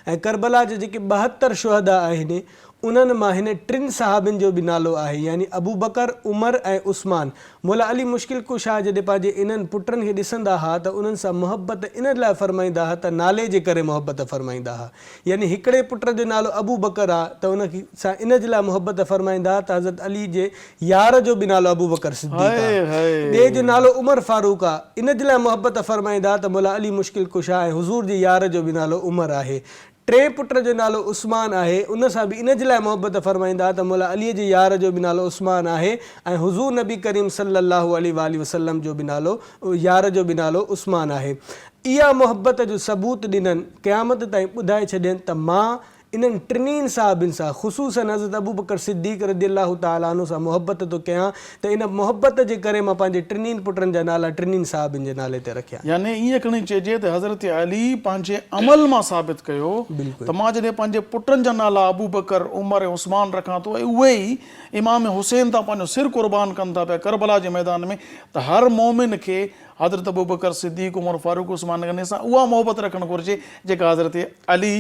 ऐं करबला जा जेके 72 शुहदा आहिनि उन्हनि मां हिन टिनि साहिबिन जो बि नालो आहे, यानी अबू बकर, उमर ऐं उस्मान। मौला अली मुश्किल कुशा जॾहिं पंहिंजे इन्हनि पुटनि खे ॾिसंदा हुआ त उन्हनि सां मोहब्बत इन लाइ फ़रमाईंदा हुआ त नाले जे करे मोहब्बत फ़रमाईंदा हुआ, यानी हिकिड़े पुट जो नालो अबू बकर आहे त उन सां इन जे लाइ मोहब्बत फ़रमाईंदा हुआ त हज़रत अली जे यार जो बि नालो अबू बकर सिद्दीक़ आहे, ॿिए जो नालो उमर फारूक आहे, इन जे लाइ मोहब्बत फ़रमाईंदा हुआ त मौला अली मुश्किल कुशा ऐं हुज़ूर जे यार जो बि नालो उमर आहे। टे पुट जो नालो उस्मान आहे, उन सां बि इन जे लाइ मोहब्बत फ़रमाईंदा त मौला अलीअ जे यार जो बि नालो उस्मान आहे, ऐं हुज़ूर नबी करीम सल्लल्लाहु अलैहि वसल्लम जो बि नालो, यार जो बि नालो उस्मान आहे। इहा मोहब्बत जो सबूत ॾिननि, क़यामत ताईं ॿुधाए छॾियनि त मां इन्हनि टिनी साहिबिन सां, ख़ुसूसन हज़रत अबू बकर सिद्दीक़ रज़ियल्लाहु ताला अन्हु सां मोहब्बत थो कयां, त इन मोहब्बत जे करे मां पंहिंजे टिनी पुटनि जा नाला टिनी साहिबिन जे नाले ते रखिया। यानी ईअं खणी चइजे त हज़रत अली पंहिंजे अमल मां साबित कयो त मां जॾहिं पंहिंजे पुटनि जा नाला अबू बकर, उमर ऐं उस्मान रखां थो, ऐं उहे ई इमाम हुसैन तां पंहिंजो सिर क़ुर्बान कनि था पिया करबला जे मैदान में, त हर मोमिन खे हज़रत अबू बकर सिद्दीक़, उमर फारूक, उस्मान गने सां उहा मोहब्बत रखणु घुरिजे जेका हज़रत अली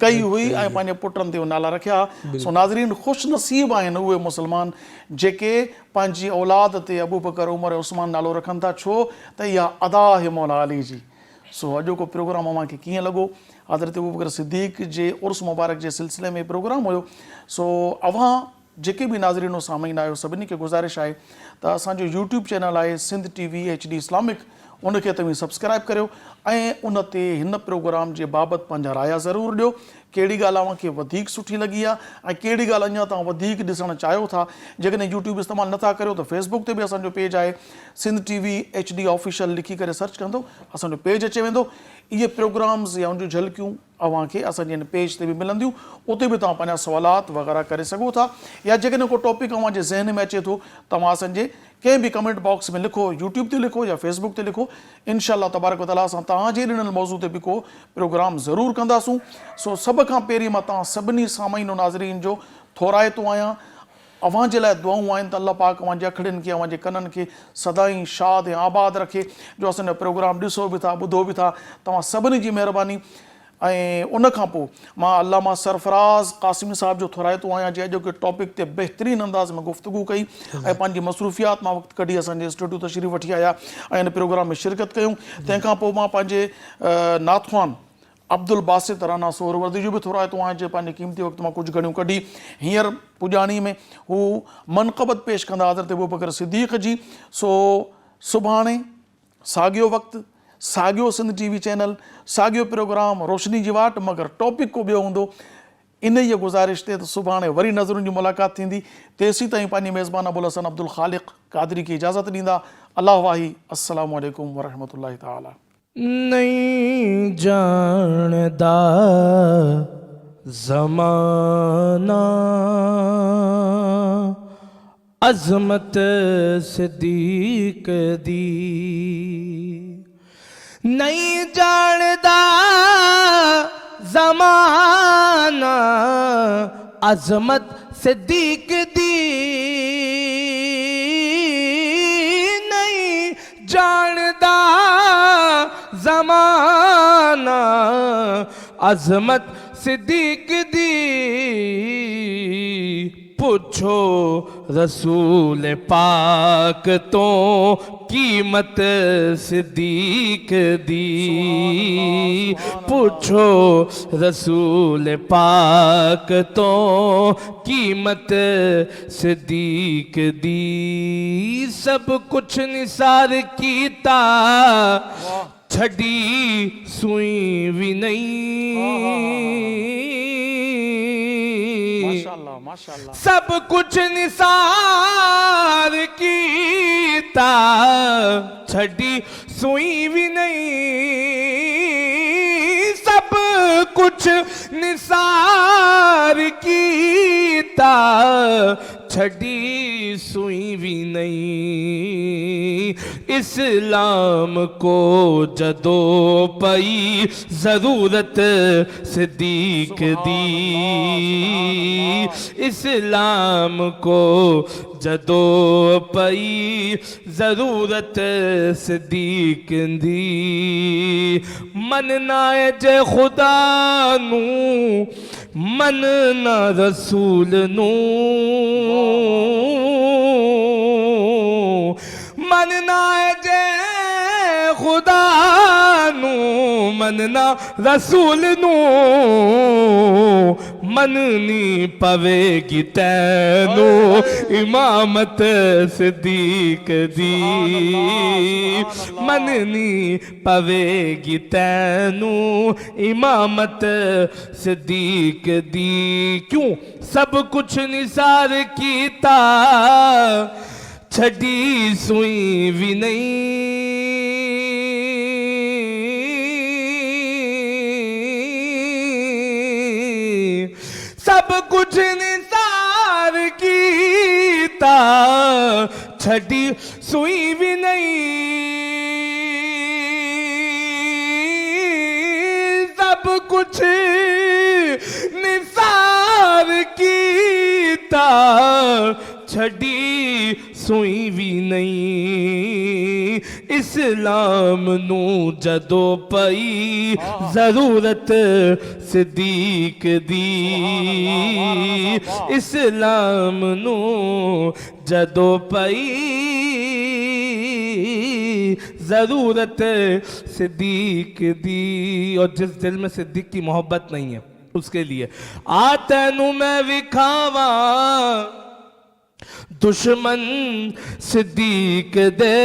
कई हुई ऐं पंहिंजे पुटनि ते उहे नाला रखिया। सो नाज़रीन, ख़ुशि नसीब आहिनि उहे मुस्लमान जेके पंहिंजी औलाद ते अबू बकर, उमर ऐं उस्मान नालो रखनि था, छो त इहा अदा आहे मौला अली जी। सो अॼोको प्रोग्राम अव्हांखे कीअं लॻो? हज़रत अबू बकर सिद्दीक़ जे उर्स मुबारक जे सिलसिले में प्रोग्राम हुयो। सो अव्हां जेके बि नाज़रीन सामीन आहियो, सभिनी खे गुज़ारिश आहे त असांजो यूट्यूब चैनल आहे सिंध TV HD इस्लामिक, उनखे तव्हां सब्सक्राइब करियो ऐं उन ते हिन प्रोग्राम जे बाबति पंहिंजा राया ज़रूरु ॾियो, कहिड़ी ॻाल्हि अव्हांखे वधीक सुठी लॻी आहे ऐं कहिड़ी ॻाल्हि अञा तव्हां वधीक ॾिसणु चाहियो था। जेकॾहिं यूट्यूब इस्तेमालु नथा करियो त फेसबुक ते बि असांजो पेज आहे सिंध TV HD ऑफिशियल, लिखी करे सर्च कंदो असांजो पेज अची वेंदो। इहे प्रोग्राम्स या उनजूं झलकियूं अव्हांखे असांजे हिन पेज ते बि मिलंदियूं, उते बि तव्हां पंहिंजा सवालात वग़ैरह करे सघो था, या जेकॾहिं को टॉपिक अव्हांजे ज़हन में अचे थो तव्हां असांजे कंहिं बि कमेंट बॉक्स में लिखो, यूट्यूब ते लिखो या फेसबुक ते लिखो, इनशाअल्लाह तबारक व तआला असां तव्हांजे ॾिनल मौज़ू ते बि को प्रोग्राम ज़रूरु कंदासूं। सो सभ खां पहिरीं मां तव्हां सभिनी सामाईन नाज़रीन जो थोराइतो आहियां, अव्हांजे लाइ दुआऊं आहिनि त अल्लाह पाक अव्हांजे अखिड़ियुनि खे, अव्हांजे कननि खे सदाईं शाद ऐं आबाद रखे, जो असांजो प्रोग्राम ॾिसो बि था, ॿुधो बि था। तव्हां सभिनी जी महिरबानी। ऐं उन खां पोइ मां अल्लामा सरफराज़ क़ासिमी साहिब जो थोराइतो आहियां, जंहिंजो कि टॉपिक ते बहितरीन अंदाज़ में गुफ़्तगू कई ऐं पंहिंजी मसरूफ़ियात मां वक़्तु कढी असांजे स्टूडियो तशरीफ़ वठी आया ऐं हिन प्रोग्राम में शिरकत कयूं। तंहिंखां पोइ मां पंहिंजे नाथवान अब्दुल बासित राना सोहरवर्दी जो बि थोराइतो आहियां, जे पंहिंजे क़ीमती वक़्तु मां कुझु घणियूं कढी। हींअर पुॼाणी में हू मनक़बत पेश कंदा हज़रत अबू बकर सिद्दीक़ जी। सो सुभाणे साॻियो वक़्तु, साॻियो सिंध TV चैनल, साॻियो प्रोग्राम, रोशनी जी वाट, मगर टॉपिक को ॿियो हूंदो। इन ई गुज़ारिश ते त सुभाणे वरी नज़रुनि जी मुलाक़ात थींदी। तेसीं ताईं पंहिंजी मेज़बान अबुल हसन अब्दुल ख़ालिक़ क़ादरी खे इजाज़त ॾींदा। अल्लाह वाही, अस्सलामु अलैकुम वरहमतुल्लाहि ताला। नहीं जानदा ज़माना अज़मत सिद्दीक़ दी, नहीं जानदा ज़माना अज़मत सिद्दीक़ दी, नहीं जानदा ज़माना अज़मत सिद्दीक़ दी। पुछो रसूल पाक तो कीमत सिद्दीक़ दी, पुछो रसूल पाक तो कीमत सिद्दीक़ दी। सब कुछ निसार कीता छड़ी सुई भी नहीं, माशाअल्लाह माशाअल्लाह। सब कुछ निसार कीता छड़ी सुई भी नहीं, सब कुछ निसार कीता छड़ी सुई भी नहीं। इस्लाम को जदो पई ज़रूरत सिद्दीक़ दी, इस्लाम को जदो पई ज़रूरत सिद्दीक़ दी। मनना जे खुदा नू, मनना रसूल नू, मनना जे खुदा नू, मनना रसूल नू, मननी पवेगी तैनू इमामत सिद्दीक़ दी, मननी पवेगी तैनू इमामत सिद्दीक़ दी। क्यों सब कुछ निसार कीता छड़ी सुई भी नहीं, सब कुछ निसार कीता छड़ी सुई भी नहीं, सब कुछ निसार कीता छड़ी सुई भी नहीं। इस्लाम नू जदो पई ज़रूरत सिद्दीक़ दी, इस्लाम नू जदो पई ज़रूरत सिद्दीक़ दी। और जिस दिल में सिद्दीक़ की मोहब्बत नहीं है उसके लिए आ तैनू मैं विखावा दुश्मन सिद्दीक़ दे,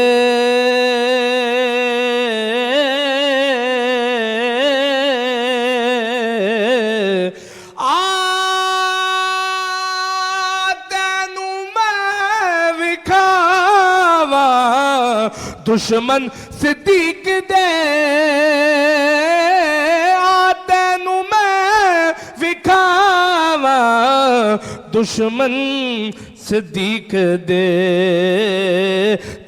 आ तैनू मैं विखावा दुश्मन सिद्दीक़ दे, आ तैनू मैं विखावा दुश्मन सिद्दीक़ दे।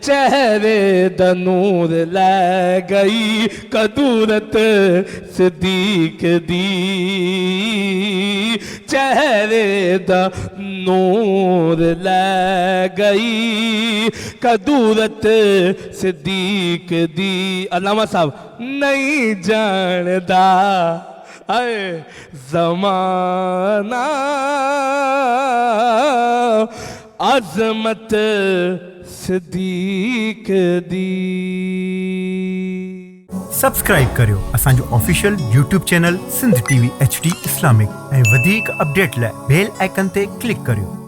चेहरे दा नूर लै गई कदूरत सिद्दीक़ दी, चेहरे दा नूर लै गई कदूरत सिद्दीक़ दी। अल्लामा साहब नहीं जानदा ہے زمانہ عظمت صدیق دی. सब्सक्राइब करियो असांजो official YouTube channel Sindh TV HD Islamic ऐं वधीक अपडेट लाइ बेल आइकन ते क्लिक करियो.